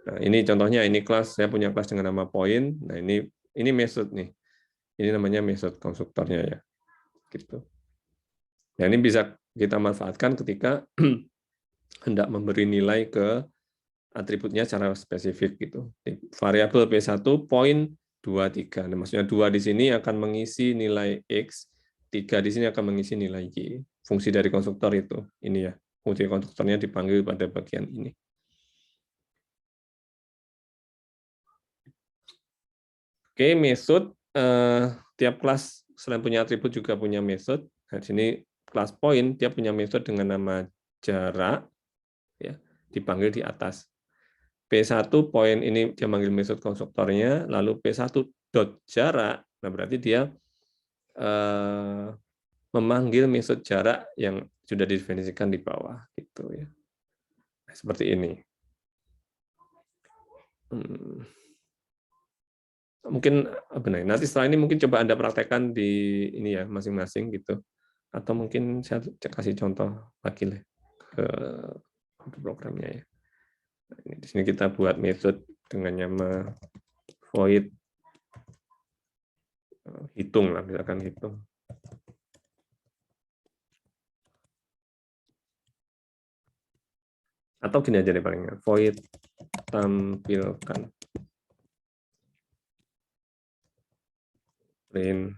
Nah, ini contohnya, ini kelas, saya punya kelas dengan nama point. Nah, ini metode nih. Ini namanya metode konstruktornya ya. Gitu. Nah, ini bisa kita manfaatkan ketika hendak memberi nilai ke atributnya secara spesifik gitu. Variabel P1 point 23. Nah, maksudnya 2 di sini akan mengisi nilai X, 3 di sini akan mengisi nilai Y. Fungsi dari konstruktor itu. Ini ya. Fungsi konstruktornya dipanggil pada bagian ini. Oke, metode. Tiap kelas selain punya atribut juga punya metode. Nah, di sini kelas point, dia punya metode dengan nama jarak, ya, dipanggil di atas. P1 point ini dia manggil metode konstruktornya, lalu P1 dot jarak, nah berarti dia memanggil metode jarak yang sudah didefinisikan di bawah, gitu ya. Nah, seperti ini. Mungkin benar. Nanti setelah ini mungkin coba Anda praktekkan di ini ya masing-masing gitu. Atau mungkin saya kasih contoh lagi lah ke programnya ya. Di sini kita buat metode dengan nama void hitung lah, misalkan hitung. Atau gini aja deh palingnya, void tampilkan print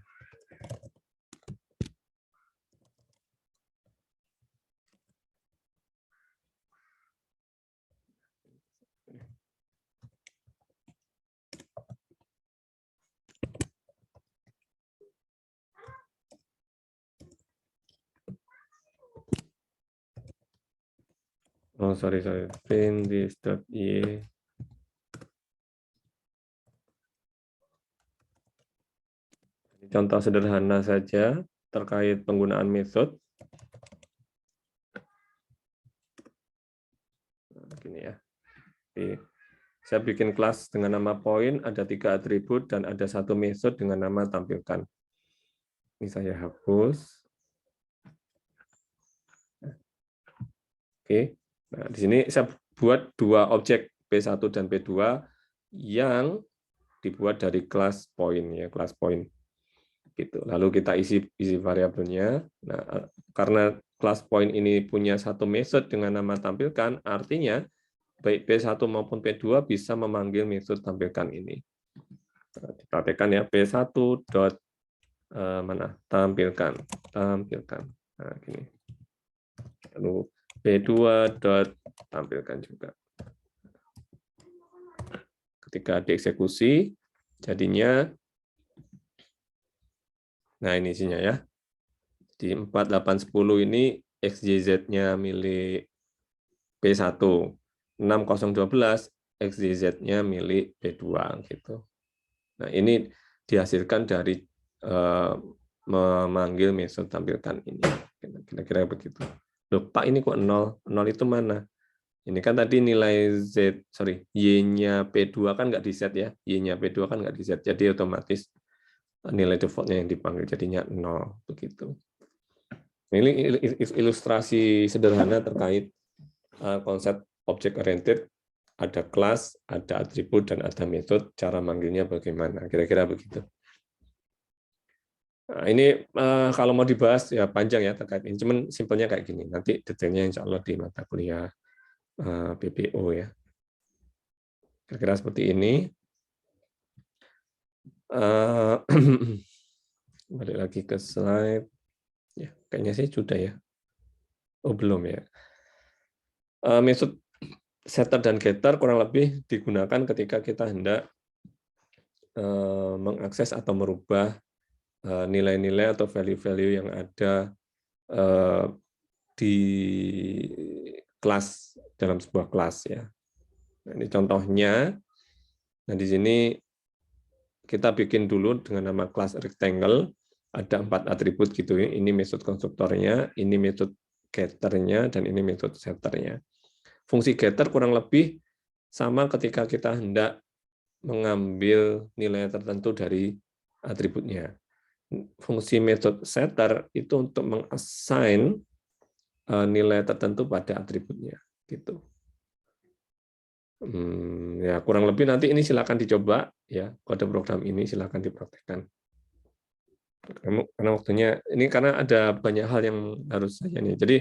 sorry, print this.y. Contoh sederhana saja terkait penggunaan metode. Gini ya. Oke. Saya bikin kelas dengan nama point, ada 3 atribut, dan ada 1 method dengan nama tampilkan. Ini saya hapus. Oke. Nah, di sini saya buat 2 objek P1 dan P2 yang dibuat dari kelas point, ya, kelas point. Gitu. Lalu kita isi variabelnya. Nah, karena kelas point ini punya 1 method dengan nama tampilkan, artinya baik P1 maupun P2 bisa memanggil metode tampilkan ini. Nah, diperhatikan ya, P1 dot mana tampilkan. Nah, gini. Lalu P2 dot tampilkan juga. Ketika dieksekusi, jadinya, nah ini isinya ya. Di 4, 8, 10 ini XYZ-nya milik P1. 6012 XYZ-nya milik P2 gitu. Nah, ini dihasilkan dari memanggil metode tampilkan ini. Kira-kira begitu. Loh, Pak, ini kok 0? 0 itu mana? Ini kan tadi nilai Y-nya P2 kan nggak di-set ya. Y-nya P2 kan nggak di-set. Jadi otomatis nilai default-nya yang dipanggil jadinya 0 begitu. Ini ilustrasi sederhana terkait konsep object oriented, ada kelas, ada atribut, dan ada metode, cara manggilnya bagaimana, kira-kira begitu. Nah, ini kalau mau dibahas ya panjang ya terkait ini, cuman simpelnya kayak gini, nanti detailnya insya Allah di mata kuliah BPO ya. Kira-kira seperti ini. Balik lagi ke slide. Ya, kayaknya sih sudah ya. Oh, belum ya. Metode setter dan getter kurang lebih digunakan ketika kita hendak mengakses atau merubah nilai-nilai atau value-value yang ada di kelas, dalam sebuah kelas ya. Nah, ini contohnya. Nah, di sini kita bikin dulu dengan nama kelas rectangle, ada 4 atribut gitu ya. Ini metode konstruktornya, ini metode getternya, dan ini metode setternya. Fungsi getter kurang lebih sama ketika kita hendak mengambil nilai tertentu dari atributnya. Fungsi metode setter itu untuk meng-assign nilai tertentu pada atributnya. Gitu. Ya kurang lebih nanti ini silakan dicoba ya, kode program ini silakan dipraktekkan. Karena waktunya ini karena ada banyak hal yang harus saya nih. Jadi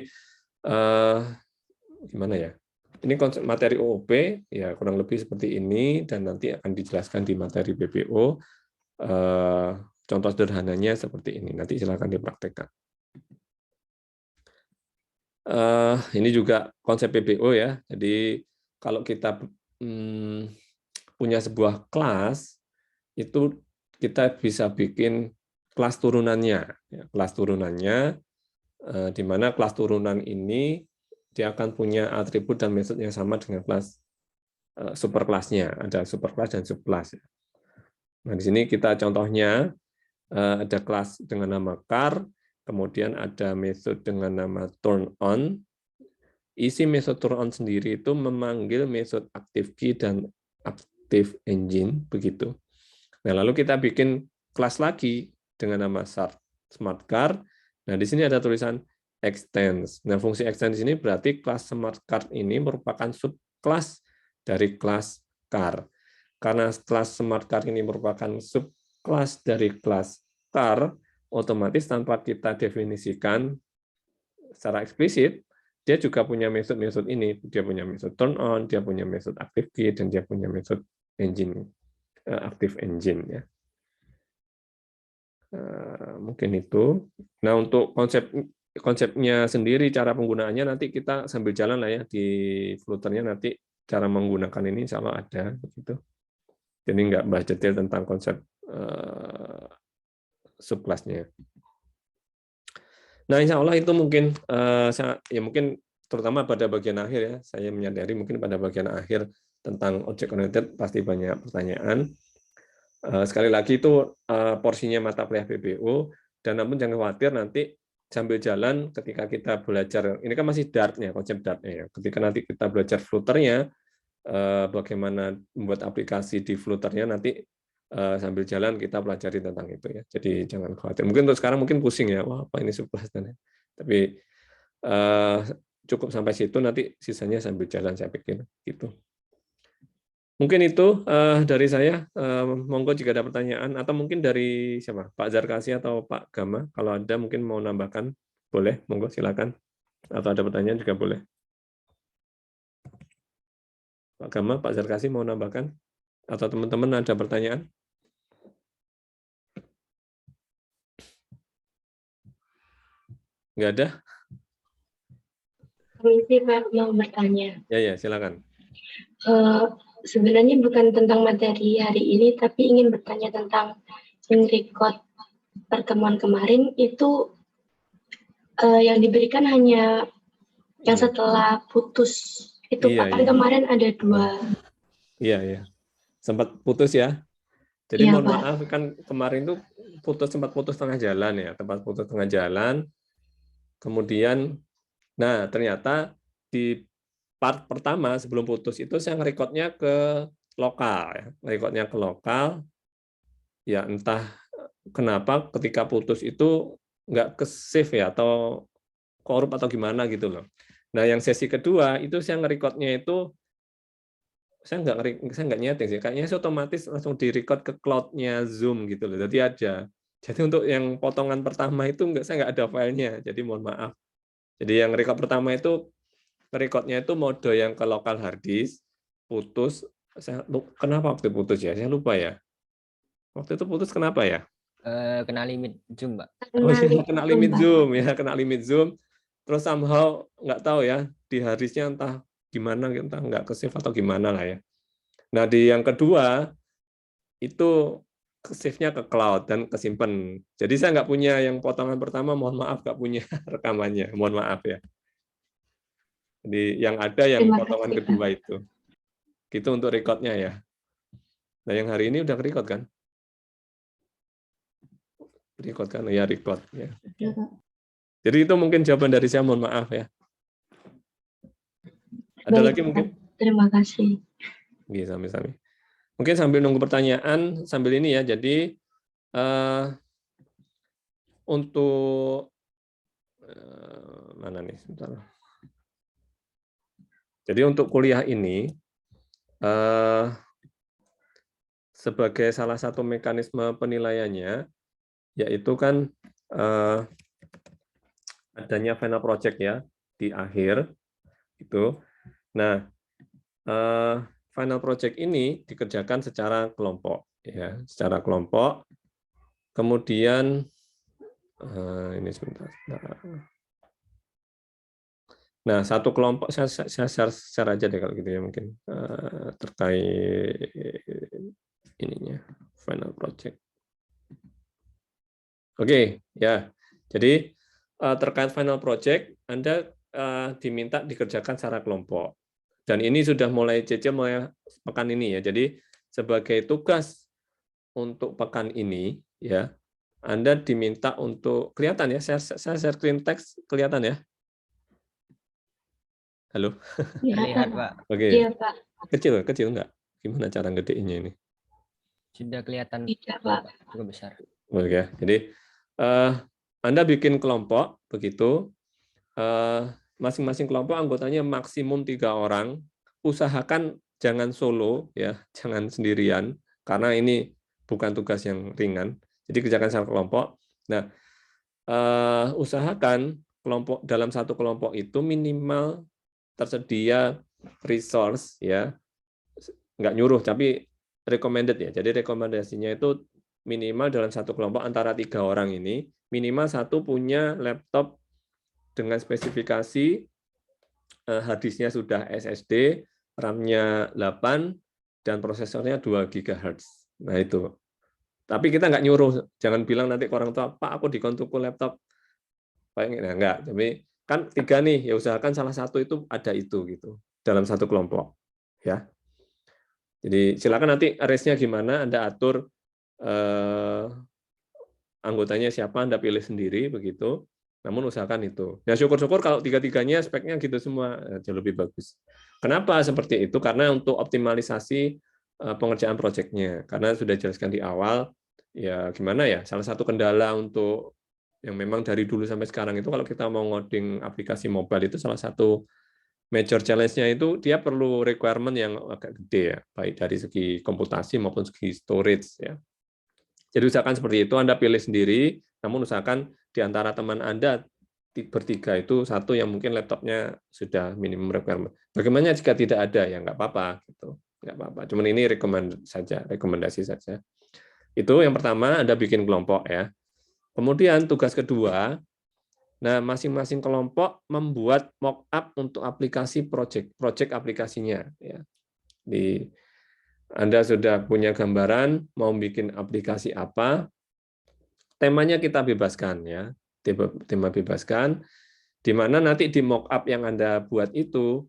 gimana ya? Ini konsep materi OOP ya kurang lebih seperti ini, dan nanti akan dijelaskan di materi BPO. Contoh sederhananya seperti ini. Nanti silakan dipraktekkan. Ini juga konsep BPO ya. Jadi kalau kita punya sebuah kelas, itu kita bisa bikin kelas turunannya. Kelas turunannya, di mana kelas turunan ini dia akan punya atribut dan metode yang sama dengan kelas superkelasnya. Ada superkelas dan subkelas. Nah, di sini kita contohnya ada kelas dengan nama car, kemudian ada metode dengan nama turn on. Isi metode turn on sendiri itu memanggil metode active key dan active engine begitu. Nah, lalu kita bikin kelas lagi dengan nama smart car. Nah, di sini ada tulisan extends. Nah, fungsi extend di sini berarti kelas smart car ini merupakan subkelas dari kelas car. Karena kelas smart car ini merupakan subkelas dari kelas car, otomatis tanpa kita definisikan secara eksplisit, dia juga punya metode ini. Dia punya metode turn on, dia punya metode active key, dan dia punya metode engine, active engine ya. Mungkin itu. Nah, untuk konsepnya sendiri, cara penggunaannya nanti kita sambil jalan lah ya di Flutter-nya, nanti cara menggunakan ini insya Allah ada begitu. Jadi nggak bahas detail tentang konsep subkelasnya. Nah, insya Allah itu mungkin ya mungkin terutama pada bagian akhir ya, saya menyadari mungkin pada bagian akhir tentang object oriented pasti banyak pertanyaan. Sekali lagi itu porsinya mata kuliah BPO, dan namun jangan khawatir nanti sambil jalan ketika kita belajar, ini kan masih Dart ya, konsep Dart-nya ya. Ketika nanti kita belajar Flutter-nya, bagaimana membuat aplikasi di Flutter-nya nanti sambil jalan kita pelajari tentang itu ya. Jadi jangan khawatir. Mungkin untuk sekarang mungkin pusing ya, wah apa ini surplus dan tapi cukup sampai situ, nanti sisanya sambil jalan saya pikir gitu. Mungkin itu dari saya. Monggo jika ada pertanyaan atau mungkin dari siapa, Pak Zarkasi atau Pak Gama, kalau ada mungkin mau nambahkan boleh, monggo silakan. Atau ada pertanyaan juga boleh. Pak Gama, Pak Zarkasi mau nambahkan? Atau teman-teman ada pertanyaan? Nggak ada? Permisi Pak, mau bertanya. Ya, silakan. Sebenarnya bukan tentang materi hari ini, tapi ingin bertanya tentang record pertemuan kemarin itu yang diberikan hanya yang setelah putus. Itu Iya, Pak, kan iya. kemarin ada 2. Iya. Sempat putus ya. Jadi Iya, mohon Pak. maaf, kan kemarin tuh sempat putus tengah jalan ya, tempat putus tengah jalan. Kemudian, nah ternyata di part pertama sebelum putus itu saya nge-recordnya ke lokal, ya. Nge-recordnya ke lokal, ya entah kenapa ketika putus itu nggak ke-save ya, atau korup atau gimana gitu loh. Nah yang sesi kedua itu saya nge-recordnya itu, saya nggak nyeting sih, kayaknya saya otomatis langsung di-record ke cloud-nya Zoom gitu loh. Jadi ada. Jadi untuk yang potongan pertama itu saya nggak ada filenya, jadi mohon maaf. Jadi yang record pertama itu recordnya itu mode yang ke lokal hard disk, putus. Kenapa waktu putus ya? Saya lupa ya. Waktu itu putus kenapa ya? Kena limit Zoom, Pak. Oh iya, kena limit Pak. Zoom ya, kena limit Zoom. Terus somehow nggak tahu ya, di hard disknya entah gimana, entah nggak ke-save atau gimana lah ya. Nah di yang kedua itu save-nya ke cloud dan kesimpan. Jadi saya nggak punya yang potongan pertama, mohon maaf nggak punya rekamannya, mohon maaf ya. Jadi yang ada yang Terima potongan kasih, kedua Pak. itu. Gitu untuk recordnya ya. Nah yang hari ini udah record kan? Record kan? Ya record. Ya. Iya, Pak. Jadi itu mungkin jawaban dari saya, mohon maaf ya. Ada Baik, lagi mungkin? terima kasih. Iya, sami-sami. Mungkin sambil nunggu pertanyaan, sambil ini ya, jadi untuk mana nih, sebentar. Jadi untuk kuliah ini, sebagai salah satu mekanisme penilaiannya, yaitu kan adanya final project ya di akhir itu. Nah, final project ini dikerjakan secara kelompok ya, secara kelompok. Kemudian ini sebentar. Nah, satu kelompok saya share aja deh kalau gitu ya, mungkin terkait ininya final project. Oke, ya. Jadi terkait final project Anda diminta dikerjakan secara kelompok. Dan ini sudah mulai pekan ini ya. Jadi sebagai tugas untuk pekan ini ya, Anda diminta untuk kelihatan ya, saya share screen text kelihatan ya. Halo. Terlihat, Pak. Oke. Iya, Pak. Kecil enggak? Gimana cara gedeinnya ini? Sudah kelihatan. Tidak, Pak. Cukup besar. Oke, jadi Anda bikin kelompok begitu. Masing-masing kelompok anggotanya maksimum 3 orang. Usahakan jangan solo ya, jangan sendirian karena ini bukan tugas yang ringan. Jadi kerjakan secara kelompok. Nah, usahakan kelompok dalam satu kelompok itu minimal tersedia resource ya, nggak nyuruh tapi recommended ya. Jadi rekomendasinya itu minimal dalam satu kelompok antara 3 orang ini minimal satu punya laptop dengan spesifikasi hard disknya sudah SSD, RAM-nya 8 dan prosesornya 2 GHz. Nah itu. Tapi kita nggak nyuruh, jangan bilang nanti ke orang tua, Pak aku dikon tuku laptop. Nah, enggak, tapi kan 3 nih, ya usahakan salah satu itu ada itu gitu dalam satu kelompok ya. Jadi silakan nanti arrange-nya gimana Anda atur anggotanya siapa Anda pilih sendiri begitu. Namun usahakan itu. Ya syukur-syukur kalau 3-3-nya speknya gitu semua jauh lebih bagus. Kenapa seperti itu? Karena untuk optimalisasi pengerjaan proyeknya. Karena sudah jelaskan di awal, ya gimana ya, salah satu kendala untuk yang memang dari dulu sampai sekarang itu kalau kita mau ngoding aplikasi mobile itu salah satu major challenge-nya itu dia perlu requirement yang agak gede ya, baik dari segi komputasi maupun segi storage ya. Jadi usahakan seperti itu, Anda pilih sendiri, namun usahakan di antara teman Anda bertiga itu satu yang mungkin laptopnya sudah minimum requirement. Bagaimana jika tidak ada ya nggak apa-apa gitu, nggak apa-apa. Cuman ini rekomendasi saja. Itu yang pertama, Anda bikin kelompok ya. Kemudian tugas kedua, nah masing-masing kelompok membuat mock-up untuk aplikasi project aplikasinya ya. Anda sudah punya gambaran mau bikin aplikasi apa, temanya kita bebaskan ya, tema bebaskan, di mana nanti di mock-up yang Anda buat itu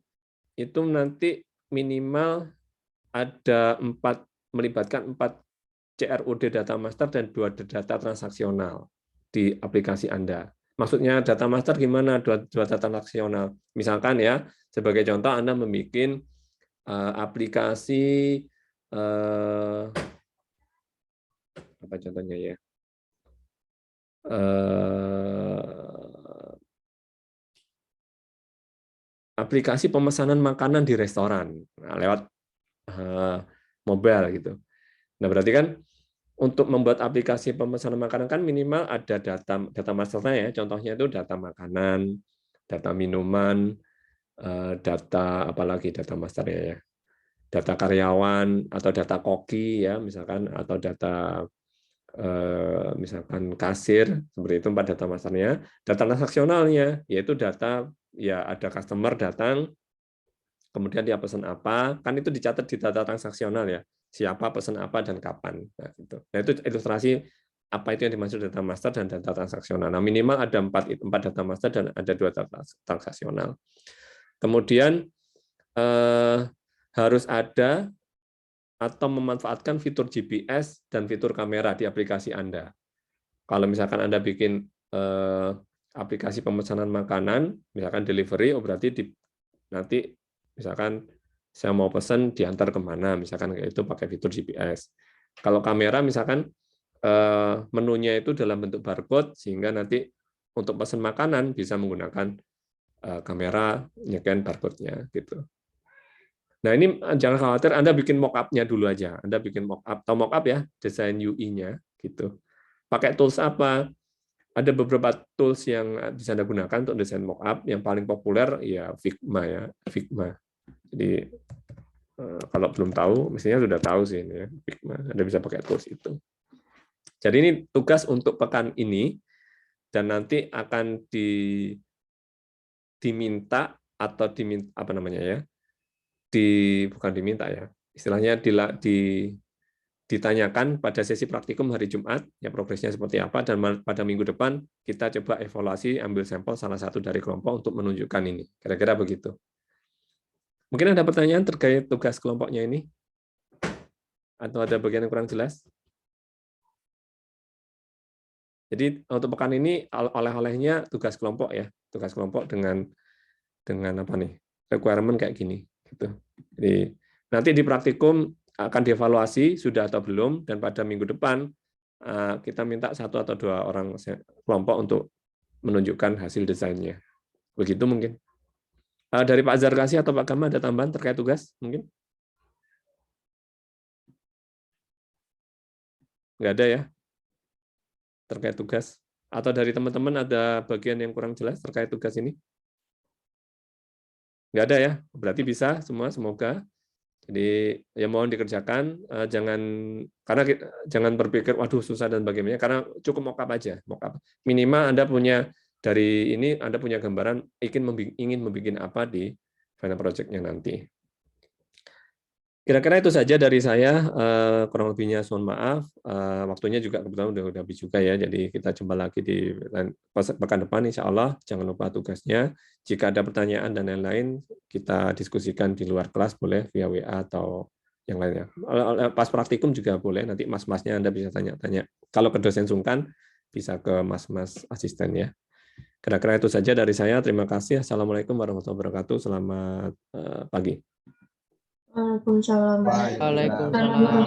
nanti minimal ada melibatkan 4 CRUD data master dan 2 data transaksional di aplikasi Anda. Maksudnya data master gimana? 2 data transaksional. Misalkan ya, sebagai contoh Anda membuat aplikasi apa contohnya ya? Aplikasi pemesanan makanan di restoran lewat mobile gitu. Nah, berarti kan untuk membuat aplikasi pemesanan makanan kan minimal ada data masternya ya. Contohnya itu data makanan, data minuman, data apalagi data masternya ya. Data karyawan atau data koki ya misalkan, atau data misalkan kasir, seperti itu 4 data masternya. Data transaksionalnya yaitu data ya ada customer datang, kemudian dia pesan apa, kan itu dicatat di data transaksional ya, siapa pesan apa dan kapan. Nah, gitu. Nah itu ilustrasi apa itu yang dimaksud data master dan data transaksional. Nah minimal ada 4 data master dan ada 2 data transaksional. Kemudian harus ada atau memanfaatkan fitur GPS dan fitur kamera di aplikasi Anda. Kalau misalkan Anda bikin aplikasi pemesanan makanan, misalkan delivery, berarti nanti misalkan saya mau pesan diantar kemana, misalkan kayak itu pakai fitur GPS. Kalau kamera misalkan menunya itu dalam bentuk barcode, sehingga nanti untuk pesan makanan bisa menggunakan kamera nyekan barcode-nya gitu. Nah ini jangan khawatir, Anda bikin mock-up-nya dulu aja. Anda bikin mock-up, atau mock-up ya, desain UI-nya gitu. Pakai tools apa? Ada beberapa tools yang bisa Anda gunakan untuk desain mock-up. Yang paling populer ya Figma ya, Figma. Jadi kalau belum tahu, mestinya sudah tahu sih ini ya, Figma. Anda bisa pakai tools itu. Jadi ini tugas untuk pekan ini, dan nanti akan diminta atau diminta apa namanya ya? Bukan diminta ya, istilahnya ditanyakan pada sesi praktikum hari Jumat, ya progresnya seperti apa, dan pada minggu depan kita coba evaluasi, ambil sampel salah satu dari kelompok untuk menunjukkan ini. Kira-kira begitu. Mungkin ada pertanyaan terkait tugas kelompoknya ini? Atau ada bagian yang kurang jelas? Jadi untuk pekan ini oleh-olehnya tugas kelompok ya, tugas kelompok dengan apa nih? Requirement kayak gini. Gitu. Jadi nanti di praktikum akan dievaluasi sudah atau belum, dan pada minggu depan kita minta 1 atau 2 orang kelompok untuk menunjukkan hasil desainnya. Begitu mungkin. Dari Pak Zarkasi atau Pak Gama ada tambahan terkait tugas mungkin? Nggak ada ya? Terkait tugas? Atau dari teman-teman ada bagian yang kurang jelas terkait tugas ini? Nggak ada ya? Berarti bisa semua, semoga. Jadi ya mohon dikerjakan, jangan berpikir waduh susah dan bagaimana, karena cukup mock-up aja, mock-up. Minimal Anda punya dari ini, Anda punya gambaran ingin membuat apa di final project-nya nanti. Kira-kira itu saja dari saya, kurang lebihnya mohon maaf. Waktunya juga kebetulan udah habis juga ya, jadi kita jumpa lagi di pekan depan insya Allah. Jangan lupa tugasnya. Jika ada pertanyaan dan lain-lain, kita diskusikan di luar kelas, boleh via WA atau yang lainnya. Pas praktikum juga boleh, nanti mas-masnya Anda bisa tanya-tanya. Kalau ke dosen sungkan, bisa ke mas-mas asisten ya. Kira-kira itu saja dari saya. Terima kasih. Assalamualaikum warahmatullahi wabarakatuh. Selamat pagi. Waalaikumsalam. Waalaikumsalam.